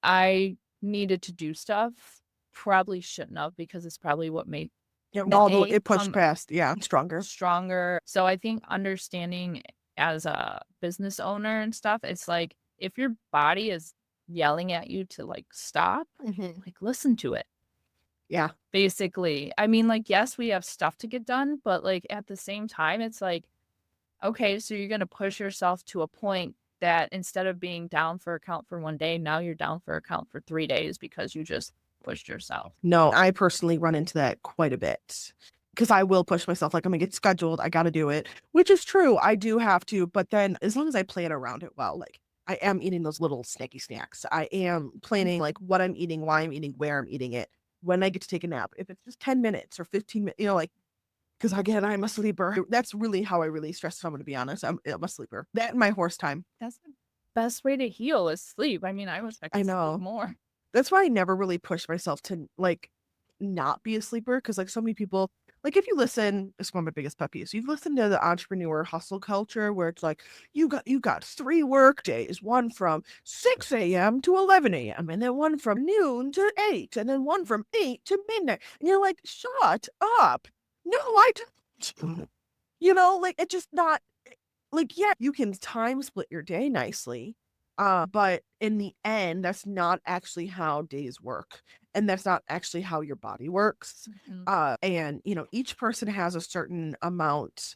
I needed to do stuff. Probably shouldn't have because it's probably what made Yeah. the Although pain it pushed come past, yeah, stronger. stronger. So I think understanding as a business owner and stuff, it's like if your body is yelling at you to like stop, Mhm. like listen to it. Yeah. Basically. I mean, like, yes, we have stuff to get done, but like at the same time, it's like, okay, so you're gonna push yourself to a point that instead of being down for a count for 1 day, now you're down for a count for 3 days because you just pushed yourself. No, I personally run into that quite a bit because I will push myself. Like, I'm gonna get scheduled. I got to do it, which is true. I do have to. But then as long as I plan around it well, like I am eating those little snacky snacks. I am planning like what I'm eating, why I'm eating, where I'm eating it, when I get to take a nap. If it's just 10 minutes or 15 minutes, like, because again, I'm a sleeper. That's really how I really stress. If I'm going to be honest, I'm a sleeper. That and my horse time. That's the best way to heal is sleep. I mean, I wish I I could sleep know. more. That's why I never really pushed myself to like not be a sleeper because like so many people like if you listen, it's one of my biggest pet peeves. You listen to the entrepreneur hustle culture where it's like you got 3 work days, one from 6 a.m. to 11 a.m. and then one from noon to 8 and then one from 8 to midnight. And you're like, shut up. No, I don't. Like it's just not like, yeah, you can time split your day nicely, but in the end, that's not actually how days work, and that's not actually how your body works. Mhm. And each person has a certain amount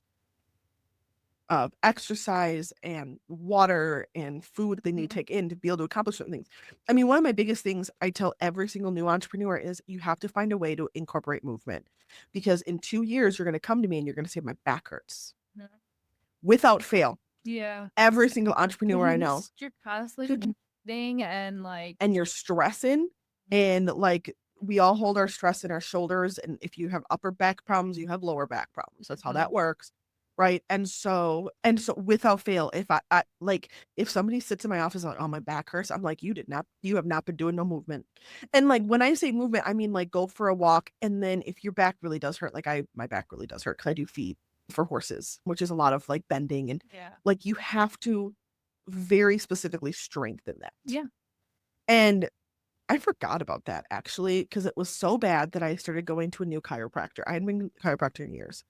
of exercise and water and food they need to Mhm. take in to be able to accomplish certain things. I mean, one of my biggest things I tell every single new entrepreneur is you have to find a way to incorporate movement because in 2 years, you're going to come to me and you're going to say, my back hurts Mhm. without fail. Yeah. Every single entrepreneur I know. Because you're constantly moving and like, And you're stressing and like we all hold our stress in our shoulders. And if you have upper back problems, you have lower back problems. That's how that Mhm. works. Right. And so without fail, if I like if somebody sits in my office like, oh, my back hurts, I'm like, you have not been doing no movement. And like when I say movement, I mean like go for a walk. And then if your back really does hurt, like my back really does hurt because I do feed for horses, which is a lot of like bending and yeah. like you have to very specifically strengthen that. Yeah. And I forgot about that actually because it was so bad that I started going to a new chiropractor. I hadn't been to a chiropractor in years.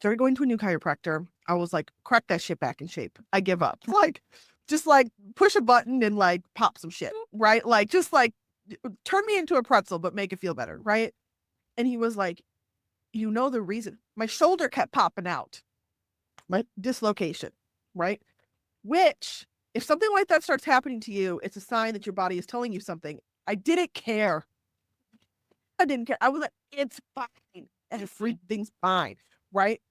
Started going to a new chiropractor. I was like, crack that shit back in shape. I give up. Like, just like push a button and like pop some shit, right? Like, just like turn me into a pretzel, but make it feel better, right? And he was like, the reason my shoulder kept popping out, my dislocation, right? Which, if something like that starts happening to you, it's a sign that your body is telling you something. I didn't care. I didn't care. I was like, it's fine. Everything's fine. Right.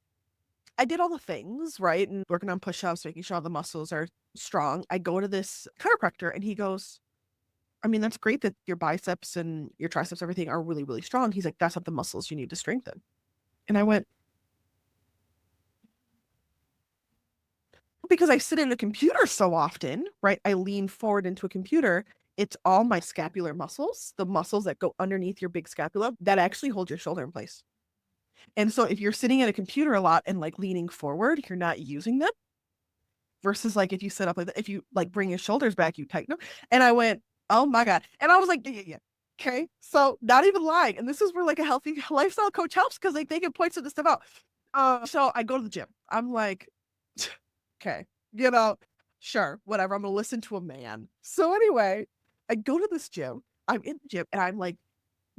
I did all the things, right? And working on push ups, making sure all the muscles are strong. I go to this chiropractor and he goes, I mean, that's great that your biceps and your triceps, everything are really, really strong. He's like, that's not the muscles you need to strengthen. And I went, because I sit in a computer so often, right? I lean forward into a computer. It's all my scapular muscles, the muscles that go underneath your big scapula that actually hold your shoulder in place. And so if you're sitting at a computer a lot and like leaning forward, you're not using them versus like if you sit up like that, if you like bring your shoulders back, you tighten them. And I went, oh my God. And I was like, yeah, yeah, yeah. Okay. So not even lying. And this is where like a healthy lifestyle coach helps because like they can point some of this stuff out. So I go to the gym. I'm like, okay, sure, whatever. I'm gonna listen to a man. So anyway, I go to this gym. I'm in the gym and I'm like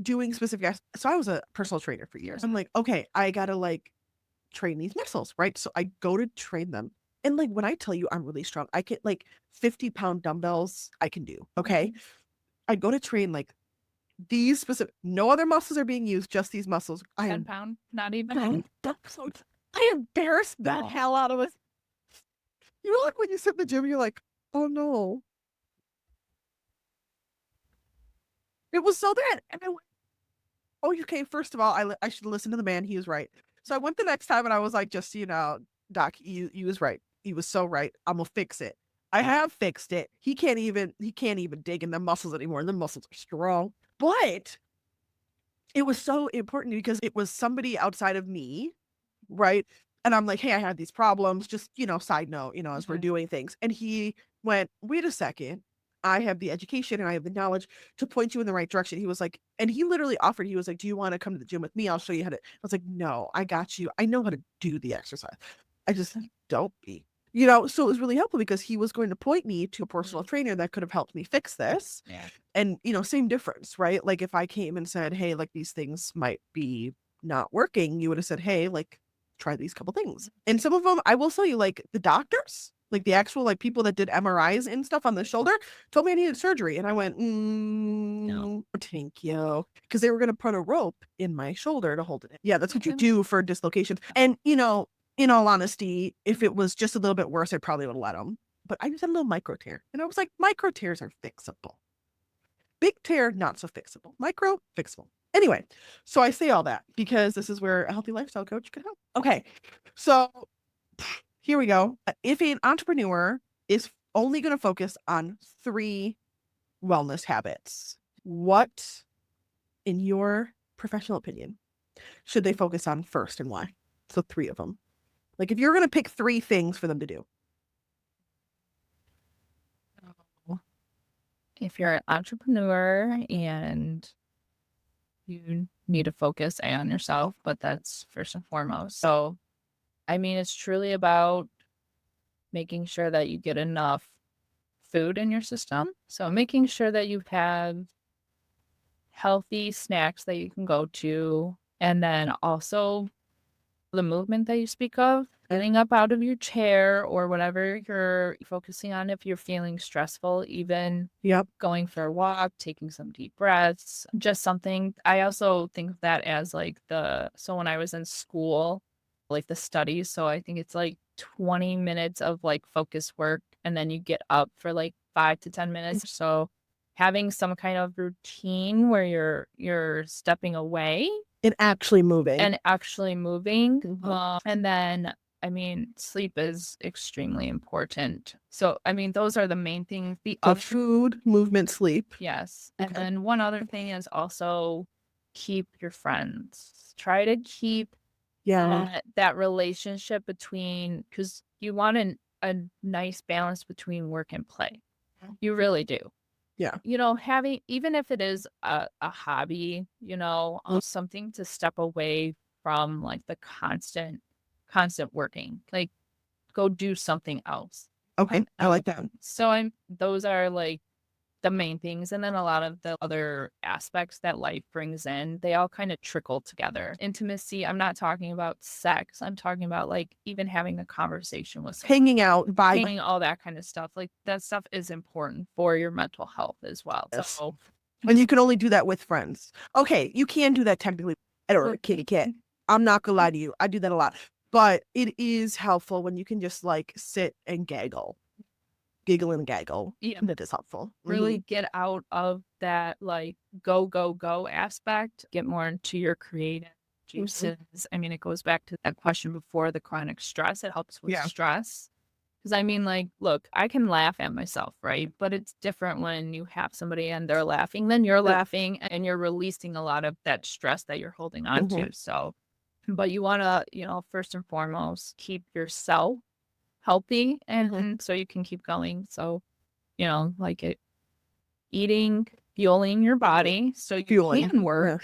doing specific. So I was a personal trainer for years. I'm like, okay, I gotta like train these muscles, right? So I go to train them. And like when I tell you I'm really strong, I can like 50-pound dumbbells, I can do. Okay. I go to train like these specific, no other muscles are being used, just these muscles. 10 pound, not even. I embarrassed the hell out of us. Like when you sit in the gym, you're like, oh no. It was so bad. And I went, oh, okay, first of all, I should listen to the man. He was right. So I went the next time and I was like, just so you know, Doc, he was right. He was so right. I'm gonna fix it. I have fixed it. He can't even dig in the muscles anymore. The muscles are strong. But it was so important because it was somebody outside of me, right? And I'm like, hey, I had these problems, just, side note, as we're doing things. And he went, wait a second. I have the education and I have the knowledge to point you in the right direction. He was like, and he literally offered, he was like, do you want to come to the gym with me? I'll show you how to. I was like, no, I got you. I know how to do the exercise. I just don't be. So it was really helpful because he was going to point me to a personal trainer that could have helped me fix this. Yeah. And, same difference, right? Like if I came and said, hey, like these things might be not working, you would have said, hey, like try these couple things. And some of them, I will tell you, like the doctors, like the actual like people that did MRIs and stuff on the shoulder told me I needed surgery. And I went, no, thank you. Because they were going to put a rope in my shoulder to hold it in. Yeah, that's what you do for dislocations. And, in all honesty, if it was just a little bit worse, I probably would have let them. But I just had a little micro tear. And I was like, micro tears are fixable. Big tear, not so fixable. Micro, fixable. Anyway, so I say all that because this is where a healthy lifestyle coach can help. Okay, so here we go. If an entrepreneur is only going to focus on 3 wellness habits, what, in your professional opinion, should they focus on first and why? So 3 of them. Like if you're going to pick 3 things for them to do. If you're an entrepreneur and you need to focus on yourself, but that's first and foremost. So, I mean, it's truly about making sure that you get enough food in your system. So making sure that you have healthy snacks that you can go to. And then also the movement that you speak of, getting up out of your chair or whatever you're focusing on. If you're feeling stressful, even going for a walk, taking some deep breaths, just something. I also think of that as like so when I was in school, like the studies. So I think it's like 20 minutes of like focus work. And then you get up for like 5 to 10 minutes. So having some kind of routine where you're stepping away and actually moving. And then, I mean, sleep is extremely important. So, I mean, those are the main things. Food, movement, sleep. Yes. Okay. And then one other thing is also keep your friends. Try to keep that relationship because you want a nice balance between work and play. You really do. Yeah. Having, even if it is a hobby, something to step away from like the constant working, like go do something else. Okay. I like that. So those are like the main things. And then a lot of the other aspects that life brings in, they all kind of trickle together. Intimacy, I'm not talking about sex. I'm talking about like even having a conversation with someone. Hanging out, vibing, all that kind of stuff. Like that stuff is important for your mental health as well. Yes. So, and you can only do that with friends. Okay, you can do that technically or a kitty cat. I'm not gonna lie to you. I do that a lot. But it is helpful when you can just like sit and giggle and gaggle. Yeah. That is helpful. Really get out of that like go aspect, get more into your creative juices. I mean, it goes back to that question before, the chronic stress. It helps with stress. Because I mean, like, look, I can laugh at myself, right? But it's different when you have somebody and they're laughing, then you're laughing and you're releasing a lot of that stress that you're holding on to. So, but you want to, first and foremost, keep yourself healthy and so you can keep going. So, like eating, fueling your body so you can work.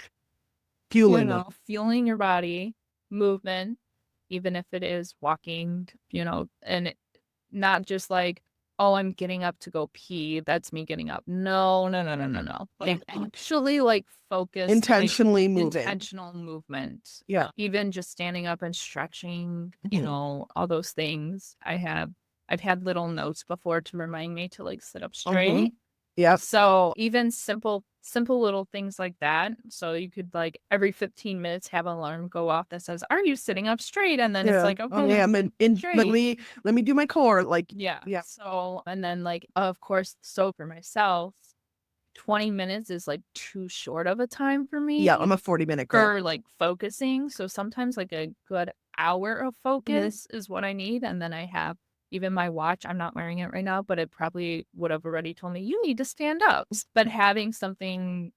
Fueling your body, movement, even if it is walking, and not just like, oh, I'm getting up to go pee. That's me getting up. No. Like actually like focus. Intentionally moving. Intentional movement. Yeah. Even just standing up and stretching, all those things. I've had little notes before to remind me to like sit up straight. Yeah. So even simple little things like that. So you could like every 15 minutes have an alarm go off that says, "Are you sitting up straight?" And then it's like, okay, let me do my core. Like, yeah. So, and then like, of course, so for myself, 20 minutes is like too short of a time for me. Yeah, I'm a 40-minute girl. For like focusing. So sometimes like a good hour of focus is what I need. And then I have even my watch, I'm not wearing it right now, but it probably would have already told me, you need to stand up. But having something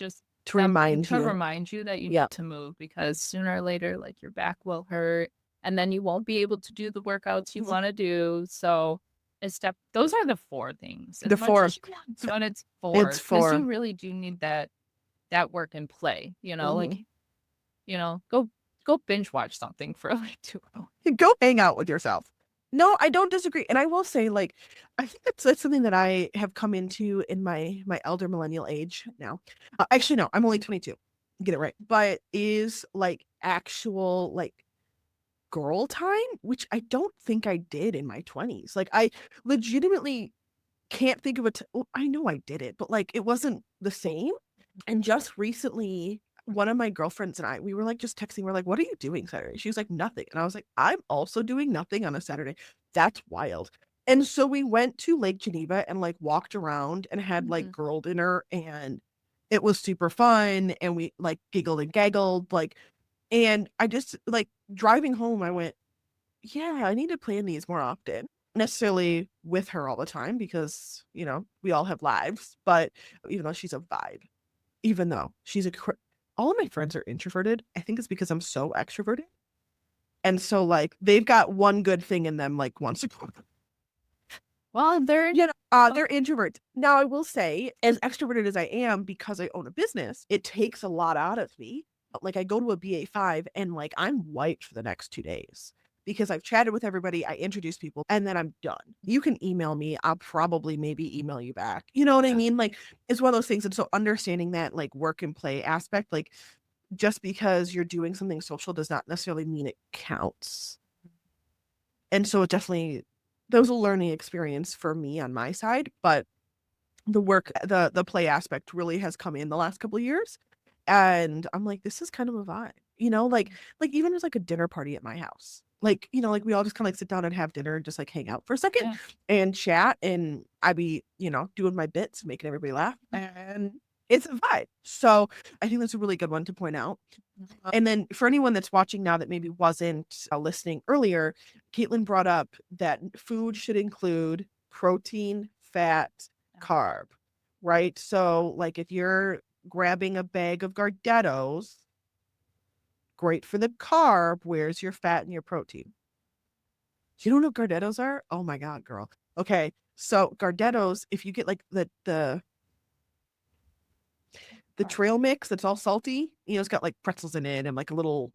just To remind to you. remind you that you Yeah. need to move, because sooner or later, like, your back will hurt, and then you won't be able to do the workouts you Mhm. want to do. So those are the 4 things. As The much 4. as you want, but it's It's 4, because 4. you really do need that work and play, like, Mhm. go binge watch something for like 2 hours. Go hang out with yourself. No, I don't disagree. And I will say, like, I think that's something that I have come into in my elder millennial age now. Actually, no, I'm only 22. Get it right. But is like actual like girl time, which I don't think I did in my 20s. Like I legitimately can't think of well, I know I did it, but like it wasn't the same. And just recently, one of my girlfriends and I, we were like just texting. We're like, "What are you doing Saturday?" She was like, "Nothing." And I was like, "I'm also doing nothing on a Saturday." That's wild. And so we went to Lake Geneva and like walked around and had like Mhm. girl dinner, and it was super fun. And we like giggled and gaggled, like, and I just like driving home, I went, yeah, I need to plan these more often. Necessarily with her all the time because, we all have lives, but even though she's a vibe, even though she's all of my friends are introverted, I think it's because I'm so extroverted. And so like they've got one good thing in them like once a quarter. Well, They're introverts. Now I will say, as extroverted as I am, because I own a business, it takes a lot out of me. Like I go to a BA5 and like I'm wiped for the next 2 days because I've chatted with everybody, I introduce people, and then I'm done. You can email me, I'll probably maybe email you back. You know what I mean? Like it's one of those things. And so understanding that like work and play aspect, like just because you're doing something social does not necessarily mean it counts. And so it definitely, that was a learning experience for me on my side, but the play aspect really has come in the last couple of years. And I'm like, this is kind of a vibe, like even there's like a dinner party at my house. Like, like we all just kind of like sit down and have dinner and just like hang out for a second yeah. and chat. And I be, doing my bits, making everybody laugh. And it's a vibe. So I think that's a really good one to point out. And then for anyone that's watching now that maybe wasn't listening earlier, Kaitlyn brought up that food should include protein, fat, carb, right? So like if you're grabbing a bag of Gardettos, great for the carb, where's your fat and your protein? You don't know what Gardettos are? Oh my God, girl. Okay. So Gardettos, if you get like the trail mix that's all salty, it's got like pretzels in it and like a little,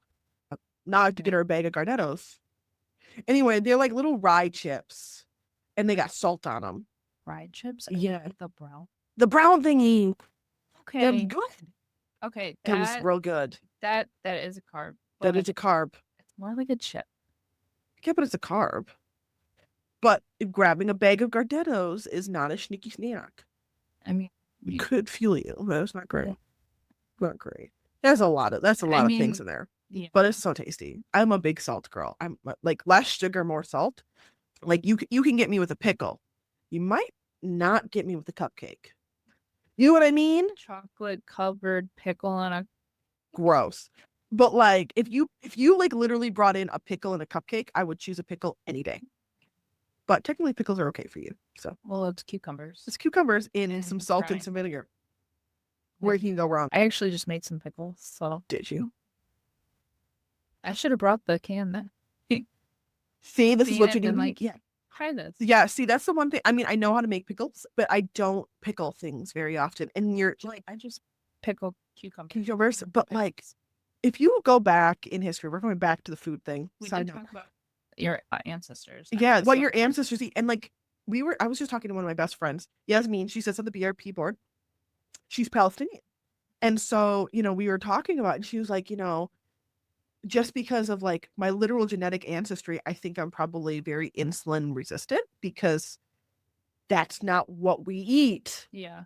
now I have to get her a bag of Gardettos. Anyway, they're like little rye chips and they got salt on them. Rye chips? Yeah. The brown thingy. They're Okay. good. Okay. That was real good. That is a carb. That But is a carb. it's more like a chip. Yeah, but it's a carb. But grabbing a bag of Gardettos is not a sneaky snack. I mean, It could fuel you, but it's not great. Not great. That's a lot of things in there. yeah. But it's so tasty. I'm a big salt girl. I'm like less sugar, more salt. Like you can get me with a pickle. You might not get me with a cupcake. You know what I mean? Chocolate covered pickle on a Gross. But like if you like literally brought in a pickle and a cupcake, I would choose a pickle any day. But technically pickles are okay for you. So it's cucumbers. it's cucumbers in some salt and some vinegar. Where can you go wrong? I actually just made some pickles, so Did you? I should have brought the can then. See, this is what you need. Like, Yeah. try this. Yeah, see, that's the one thing. I mean, I know how to make pickles, but I don't pickle things very often. And you're like, I just pickle cucumbers. But like, if you go back in history, we're going back to the food thing. We Side did note. talk about your ancestors. Yeah, what your ancestors eat. And like, I was just talking to one of my best friends, Yasmin. She sits on the BRP board. She's Palestinian. And so, we were talking about it, and she was like, just because of like my literal genetic ancestry, I think I'm probably very insulin resistant because that's not what we eat. Yeah.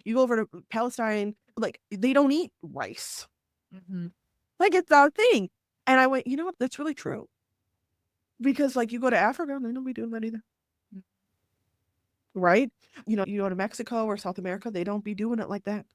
You go over to Palestine, like they don't eat rice. Mm-hmm. Like it's our thing. And I went, you know what? That's really true. Because like you go to Africa, they don't be doing that either. Right? You go to Mexico or South America, they don't be doing it like that.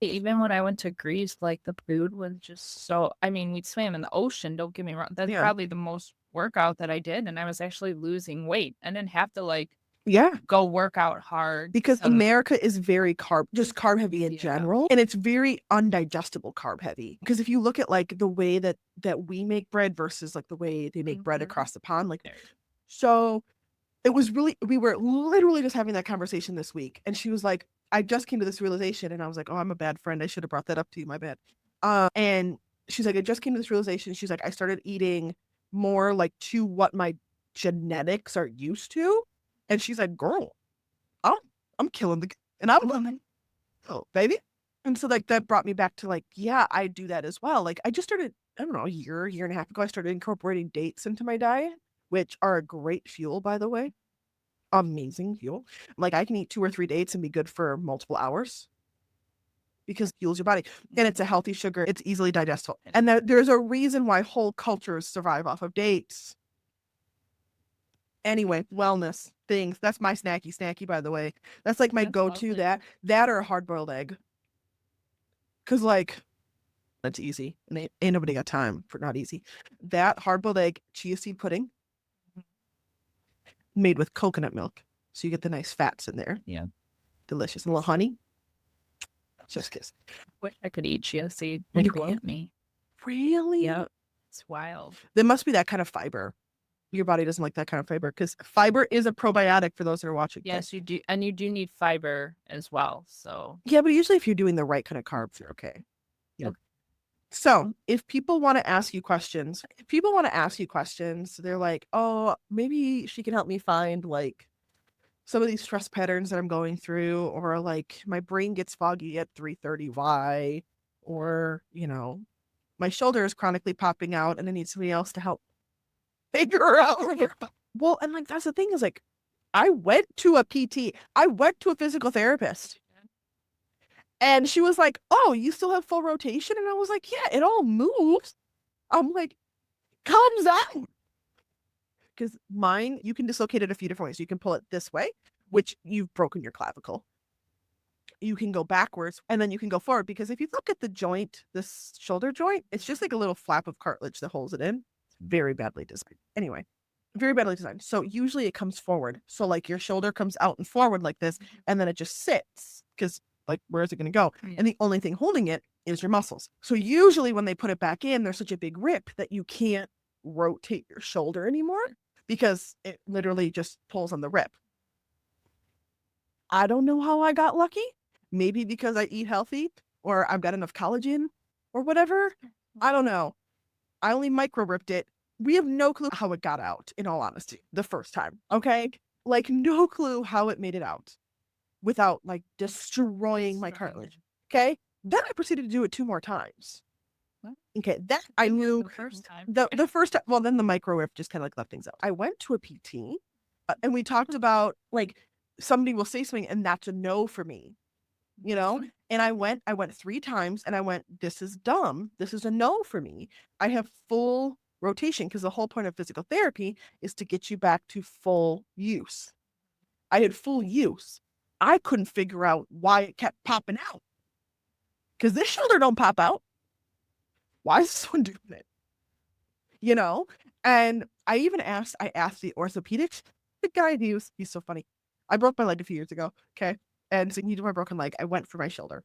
Even when I went to Greece, like the food was just so, I mean, we swam in the ocean, don't get me wrong. That's probably the most workout that I did. And I was actually losing weight. I didn't have to like Yeah. go work out hard. Because some- America is very just carb heavy in Yeah. general, and it's very undigestible carb heavy. Because if you look at like the way that we make bread versus like the way they make bread across the pond, like, so it was really, we were literally just having that conversation this week, and she was like, I just came to this realization, and I was like, oh, I'm a bad friend. I should have brought that up to you. My bad. And she's like, I just came to this realization. She's like, I started eating more like to what my genetics are used to, and she's like, girl, I'm killing and I'm loving, oh baby. And so like that brought me back to like, yeah, I do that as well. Like I just started, I don't know, a year and a half ago, I started incorporating dates into my diet, which are a great fuel, by the way. Amazing fuel. Like I can eat 2 or 3 dates and be good for multiple hours because it fuels your body. And it's a healthy sugar. It's easily digestible. And there's a reason why whole cultures survive off of dates. Anyway, wellness things. That's my snacky, by the way. That's like my go-to, that or a hard-boiled egg. Cause like that's easy. And ain't nobody got time for not easy. That hard-boiled egg, chia seed pudding, made with coconut milk. So you get the nice fats in there. Yeah. Delicious. And a little honey. Just kiss. Wish I could eat chia seed. You can't me. Really? Yeah. It's wild. There must be that kind of fiber. Your body doesn't like that kind of fiber because fiber is a probiotic for those that are watching. Yes, you do. And you do need fiber as well. So yeah, but usually if you're doing the right kind of carbs, you're okay. Yeah. So if people want to ask you questions, they're like, oh, maybe she can help me find like some of these stress patterns that I'm going through, or like my brain gets foggy at 3:30. Why? Or, you know, my shoulder is chronically popping out and I need somebody else to help figure out. Well, and like that's the thing is like I went to a PT. I went to a physical therapist. And she was like, oh, you still have full rotation? And I was like, yeah, it all moves. I'm like, comes out. Because mine, you can dislocate it a few different ways. You can pull it this way, which you've broken your clavicle. You can go backwards and then you can go forward. Because if you look at the joint, this shoulder joint, it's just like a little flap of cartilage that holds it in. It's very badly designed. Anyway, very badly designed. So usually it comes forward. So like your shoulder comes out and forward like this, and then it just sits because like, where is it going to go? Yeah. And the only thing holding it is your muscles. So usually when they put it back in, there's such a big rip that you can't rotate your shoulder anymore because it literally just pulls on the rip. I don't know how I got lucky. Maybe because I eat healthy or I've got enough collagen or whatever. I don't know. I only micro ripped it. We have no clue how it got out, in all honesty, the first time. Okay. Like no clue how it made it out without like destroying my cartilage. Okay. Then I proceeded to do it 2 more times. What? Okay. That I knew the first time. The first time. Well, then the micro rip just kind of like left things out. I went to a PT and we talked about like somebody will say something and that's a no for me, you know? And I went 3 times and I went, this is dumb. This is a no for me. I have full rotation because the whole point of physical therapy is to get you back to full use. I had full use. I couldn't figure out why it kept popping out. Because this shoulder don't pop out. Why is this one doing it? You know? And I asked the orthopedic guy, he's so funny. I broke my leg a few years ago. Okay. And so you do my broken leg. I went for my shoulder.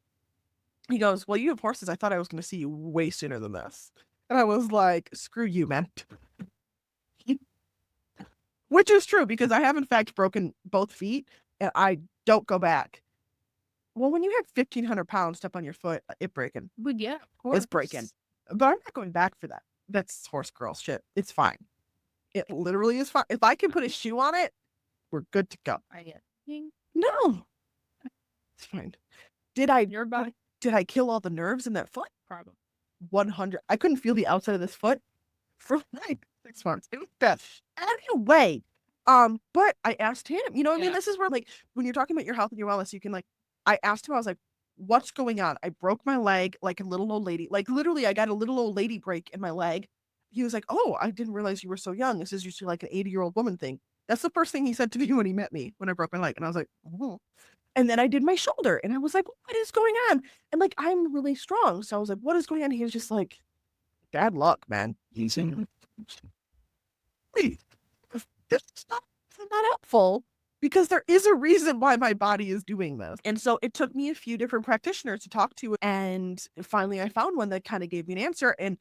He goes, well, you have horses. I thought I was going to see you way sooner than this. And I was like, screw you, man. Which is true because I have in fact broken both feet and I don't go back. Well, when you have 1,500 pounds stuff on your foot, it's breaking. But yeah, of course. It's breaking. But I'm not going back for that. That's horse girl shit. It's fine. It literally is fine. If I can put a shoe on it, we're good to go. No. It's fine. Did I kill all the nerves in that foot? Probably. 100. I couldn't feel the outside of this foot for like 6 months. It was bad. Anyway, but I asked him, you know what I mean? This is where like, when you're talking about your health and your wellness, you can like, I asked him, I was like, what's going on? I broke my leg like a little old lady. Like literally I got a little old lady break in my leg. He was like, oh, I didn't realize you were so young. This is usually like an 80-year-old woman thing. That's the first thing he said to me when he met me, when I broke my leg. And I was like, oh. And then I did my shoulder and I was like, what is going on? And like, I'm really strong. So I was like, what is going on? He was just like, bad luck, man. He's in. This stuff is not helpful. because there is a reason why my body is doing this. And so it took me a few different practitioners to talk to. And finally, I found one that kind of gave me an answer. And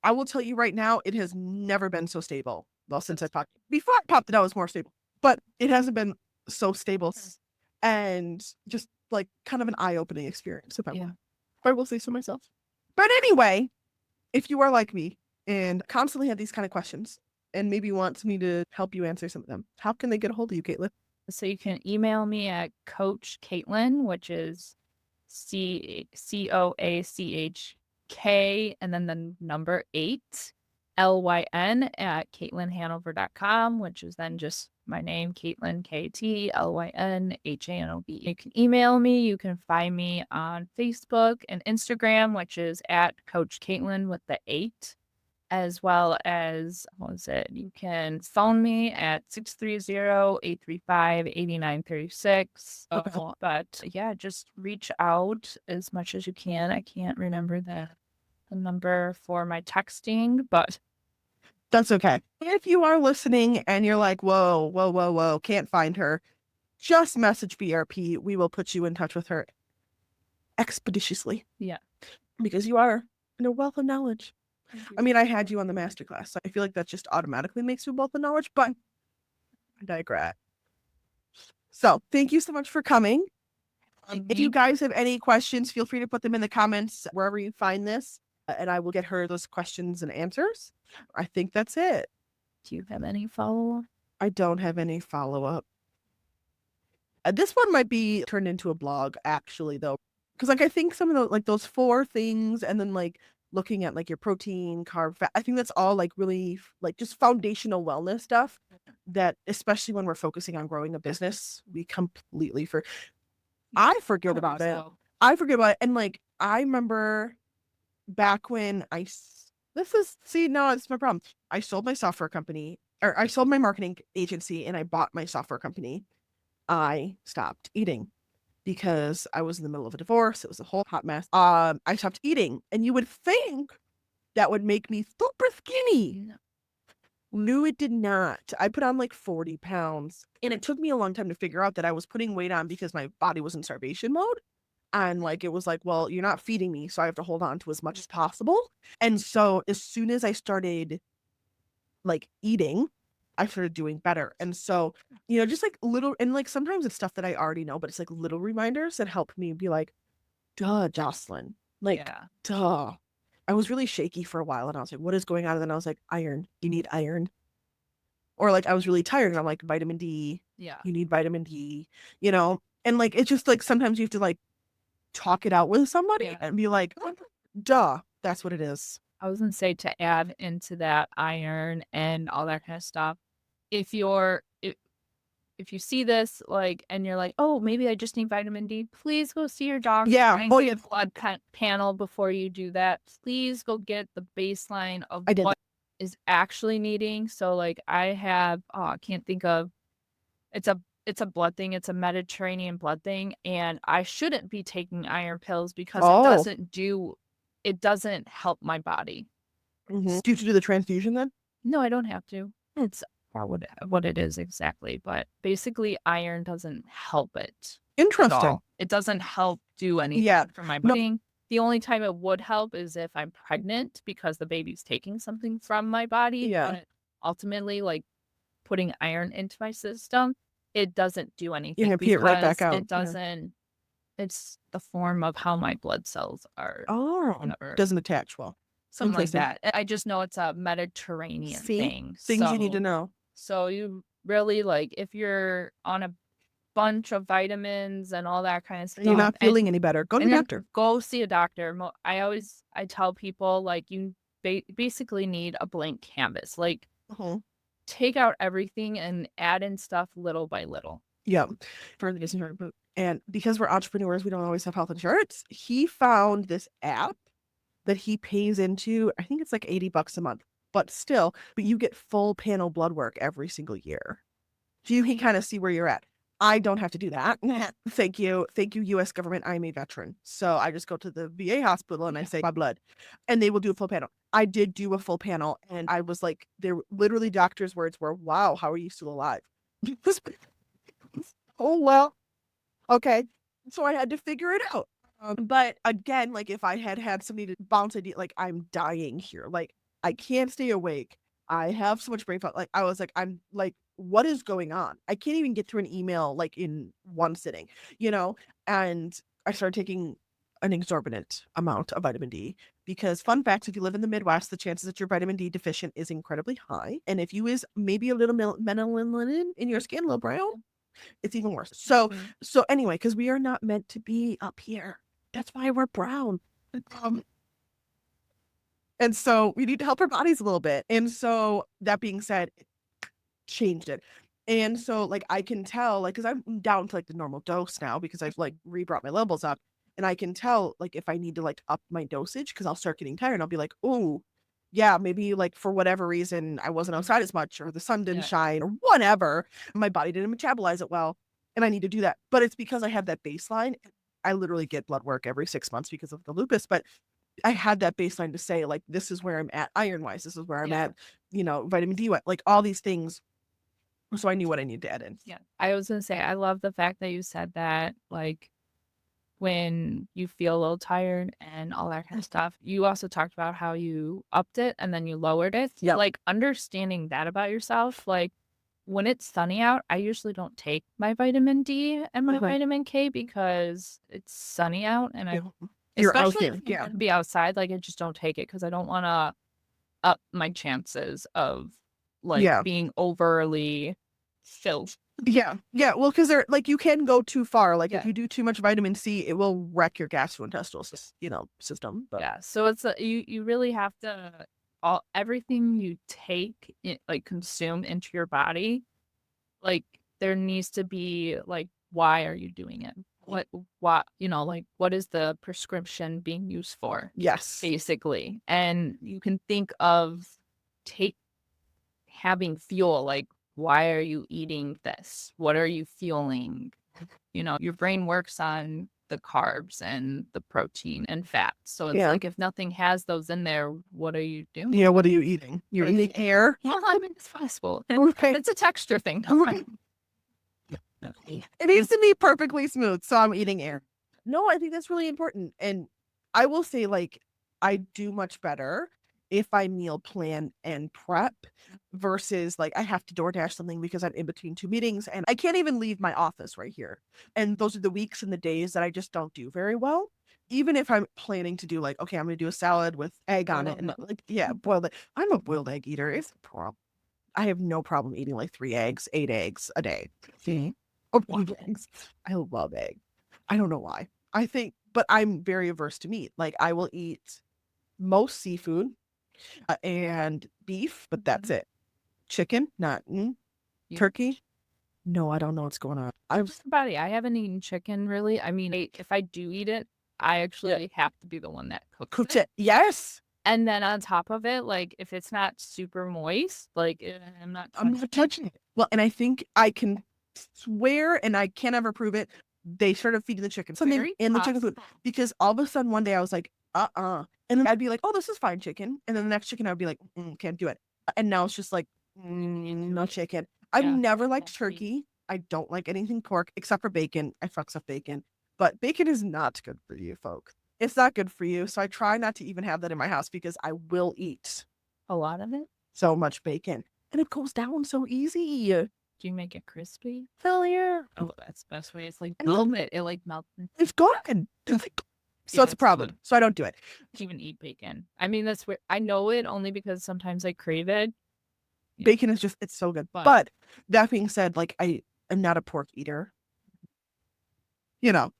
I will tell you right now, it has never been so stable. Well, since I popped, before I popped it out, it was more stable, but it hasn't been so stable. And just like kind of an eye-opening experience, if I will say so myself. But anyway, if you are like me and constantly have these kind of questions and maybe want me to help you answer some of them, how can they get a hold of you, Kaitlyn? So you can email me at Coach Kaitlyn, which is COACHK and then the number 8 LYN at KaitlynHanover.com, which is then just my name, Kaitlyn, KATLYNHANOV. You can email me. You can find me on Facebook and Instagram, which is at Coach Kaitlyn with the 8. As well as, you can phone me at 630-835-8936. Okay. But yeah, just reach out as much as you can. I can't remember the number for my texting, but that's okay. If you are listening and you're like, whoa, can't find her, just message BRP. We will put you in touch with her expeditiously. Yeah. Because you are in a wealth of knowledge. I mean, I had you on the masterclass, so I feel like that just automatically makes you a wealth of knowledge, but I digress. So thank you so much for coming. If you guys have any questions, feel free to put them in the comments wherever you find this, and I will get her those questions and answers. I think that's it. Do you have any follow-up? I don't have any follow-up. This one might be turned into a blog, actually, though, because like I think some of the like those 4 things, and then like looking at like your protein, carb, fat, I think that's all like really like just foundational wellness stuff that, especially when we're focusing on growing a business, we completely I forget about it. I forget about it. And like, I remember back when it's my problem. I sold my software company, or I sold my marketing agency, and I bought my software company. I stopped eating because I was in the middle of a divorce. It was a whole hot mess. I stopped eating, and you would think that would make me super skinny. No, it did not. I put on like 40 pounds, and it took me a long time to figure out that I was putting weight on because my body was in starvation mode. And like, it was like, well, you're not feeding me, so I have to hold on to as much as possible. And so as soon as I started like eating, I started doing better. And so, just like little, and like sometimes it's stuff that I already know, but it's like little reminders that help me be like, duh, Jocelyn, like, duh. I was really shaky for a while, and I was like, what is going on? And then I was like, iron, you need iron. Or like, I was really tired, and I'm like, vitamin D, you need vitamin D, and like, it's just like, sometimes you have to like talk it out with somebody and be like, duh, that's what it is. I was gonna say, to add into that iron and all that kind of stuff, if you see this, like, and you're like, oh, maybe I just need vitamin D, please go see your doctor. Yeah. Oh, yeah. Blood panel before you do that. Please go get the baseline of what is actually needing. So like, I have, I can't think of, it's a blood thing. It's a Mediterranean blood thing. And I shouldn't be taking iron pills because it doesn't help my body. Mm-hmm. Do you have to do the transfusion then? No, I don't have to. It's what it is exactly. But basically, iron doesn't help it. Interesting. It doesn't help do anything for my body. No. The only time it would help is if I'm pregnant because the baby's taking something from my body. Yeah. But ultimately, like putting iron into my system, it doesn't do anything. You can pee it right back out. It doesn't. It's the form of how my blood cells are. Doesn't attach well. Something like that. I just know it's a Mediterranean thing. Things you need to know. So you really, like, if you're on a bunch of vitamins and all that kind of stuff, you're not feeling any better, go to the doctor. Go see a doctor. I tell people, like, you basically need a blank canvas. Like, take out everything and add in stuff little by little. Yeah. And because we're entrepreneurs, we don't always have health insurance. He found this app that he pays into. I think it's like $80 a month, but you get full panel blood work every single year. So you can kind of see where you're at. I don't have to do that. Thank you, U.S. government. I'm a veteran. So I just go to the VA hospital and I say my blood, and they will do a full panel. I did do a full panel, and I was like, literally doctor's words were, wow, how are you still alive? Oh, well, okay. So I had to figure it out. But again, like if I had had somebody to bounce idea, like I'm dying here, like I can't stay awake. I have so much brain fog. Like I was like, I'm like, what is going on? I can't even get through an email like in one sitting, you know? And I started taking an exorbitant amount of vitamin D because fun fact, if you live in the Midwest, the chances that you're vitamin D deficient is incredibly high. And if you is maybe a little melanin in your skin, a little brown, it's even worse. So Mhm. so anyway, because we are not meant to be up here. That's why we're brown. Um, and so we need to help our bodies a little bit. And so that being said, changed it. And so like I can tell, like, because I'm down to like the normal dose now because I've like re-brought my levels up. And I can tell like if I need to like up my dosage because I'll start getting tired and I'll be like, oh, yeah, maybe like for whatever reason I wasn't outside as much or the sun didn't Yeah. shine or whatever. My body didn't metabolize it well. And I need to do that. But it's because I have that baseline. I literally get blood work every 6 months because of the lupus, but I had that baseline to say, like, this is where I'm at iron wise. This is where I'm Yeah. at, vitamin D, like all these things. So I knew what I needed to add in. Yeah. I was gonna say, I love the fact that you said that, like, when you feel a little tired and all that kind of stuff, you also talked about how you upped it and then you lowered it. Yep. Like, understanding that about yourself, like, when it's sunny out, I usually don't take my vitamin D and my Okay. vitamin K because it's sunny out and I You're out especially there. if I'm Yeah. gonna be outside, like, I just don't take it because I don't wanna up my chances of, like, Yeah. being overly filled. Yeah. Yeah. Well, because they're like, you can go too far. Like, Yeah. if you do too much vitamin C, it will wreck your gastrointestinal system. But Yeah, so it's you really have to everything you take like consume into your body, like there needs to be like why are you doing it? What like what is the prescription being used for? yes. Basically. And you can think of take having fuel, like why are you eating this? What are you fueling? Your brain works on the carbs and the protein and fat. So it's Yeah. like if nothing has those in there, what are you doing? Yeah. What are you eating? You're What is eating air. Yeah, I mean it's possible. Okay. It's a texture thing. Right. It needs to be perfectly smooth. So I'm eating air. No, I think that's really important. And I will say, like, I do much better if I meal plan and prep versus like I have to DoorDash something because I'm in between two meetings and I can't even leave my office right here. And those are the weeks and the days that I just don't do very well. Even if I'm planning to do like, okay, I'm gonna do a salad with egg on it and like, yeah, boiled egg. I'm a boiled egg eater. It's a problem. I have no problem eating like 3 eggs, 8 eggs a day. Or 8 eggs. I love egg. I don't know why. I think, but I'm very averse to meat. Like I will eat most seafood and beef, but that's it. Chicken, not turkey. No, I don't know what's going on. I'm Just the body. I haven't eaten chicken really. I mean, if I do eat it, I actually have to be the one that cooked it. Yes. And then on top of it, like if it's not super moist, like I'm not touching it. Well, and I think I can swear, and I can't ever prove it, they started feeding the chicken something Very in the chicken food because all of a sudden one day I was like, and then I'd be like, oh, this is fine chicken, and then the next chicken I'd be like, can't do it, and now it's just like, no chicken. I've Yeah. never liked turkey. I don't like anything pork except for bacon. I fucks up bacon, but bacon is not good for you, folks. It's not good for you, so I try not to even have that in my house because I will eat a lot of it. so much bacon, and it goes down so easy. Do you make it crispy? Hell yeah. Oh, that's the best way. It's like it like melts. It's good. So it's a problem. So I don't do it. To even eat bacon. I mean, that's where I know it only because sometimes I crave it. Bacon is it's so good. But that being said, like I am not a pork eater.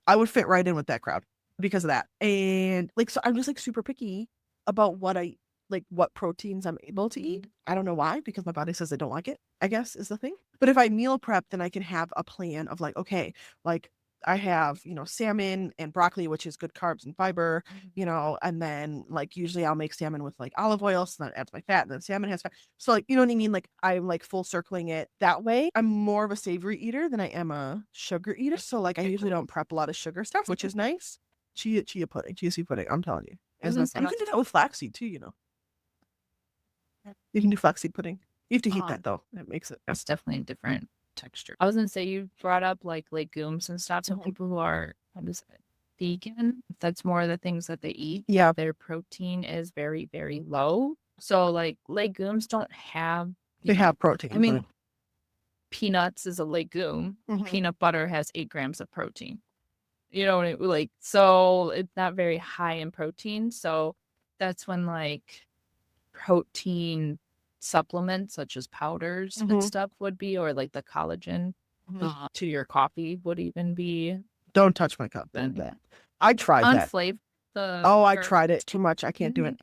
I would fit right in with that crowd because of that. And like, so I'm just like super picky about what proteins I'm able to eat. I don't know why, because my body says I don't like it, I guess is the thing. But if I meal prep, then I can have a plan of like, okay, like I have, salmon and broccoli, which is good carbs and fiber, and then like usually I'll make salmon with like olive oil. So that adds my fat and then salmon has fat. So like, you know what I mean? Like I'm like full circling it that way. I'm more of a savory eater than I am a sugar eater. So like I usually don't prep a lot of sugar stuff, which is nice. Chia seed pudding. I'm telling you. You can do that with flaxseed too, You can do flaxseed pudding. You have to heat that though. That makes it. It's definitely different. texture. I was gonna say you brought up like legumes and stuff. So Mhm. people who are vegan, that's more of the things that they eat. Yeah. Their protein is very, very low. So like legumes don't have They have protein. I mean, peanuts is a legume. Mhm. Peanut butter has 8 grams of protein. You know what I mean? Like, so it's not very high in protein. So that's when like protein supplements such as powders and Mhm. stuff would be, or like the collagen Mhm. to your coffee would even be Don't touch my cup. Then- Don't that. I tried that. unflavored. Oh, I tried it too much. I can't do it.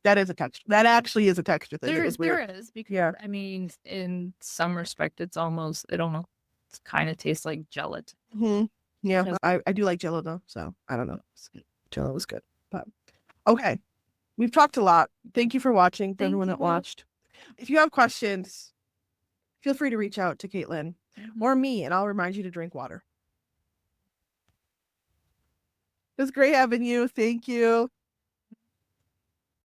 That is a texture. That actually is a texture thing. It was There weird. is because Yeah. I mean, in some respect, it's almost I don't know. It kind of tastes like gelatin. Mhm. Yeah, Yes. I do like Jello though, so I don't know. Jello was good, but okay. We've talked a lot. Thank you for watching. For Thank everyone that you. watched, if you have questions, feel free to reach out to Kaitlyn or me, and I'll remind you to drink water. It was great having you. Thank you.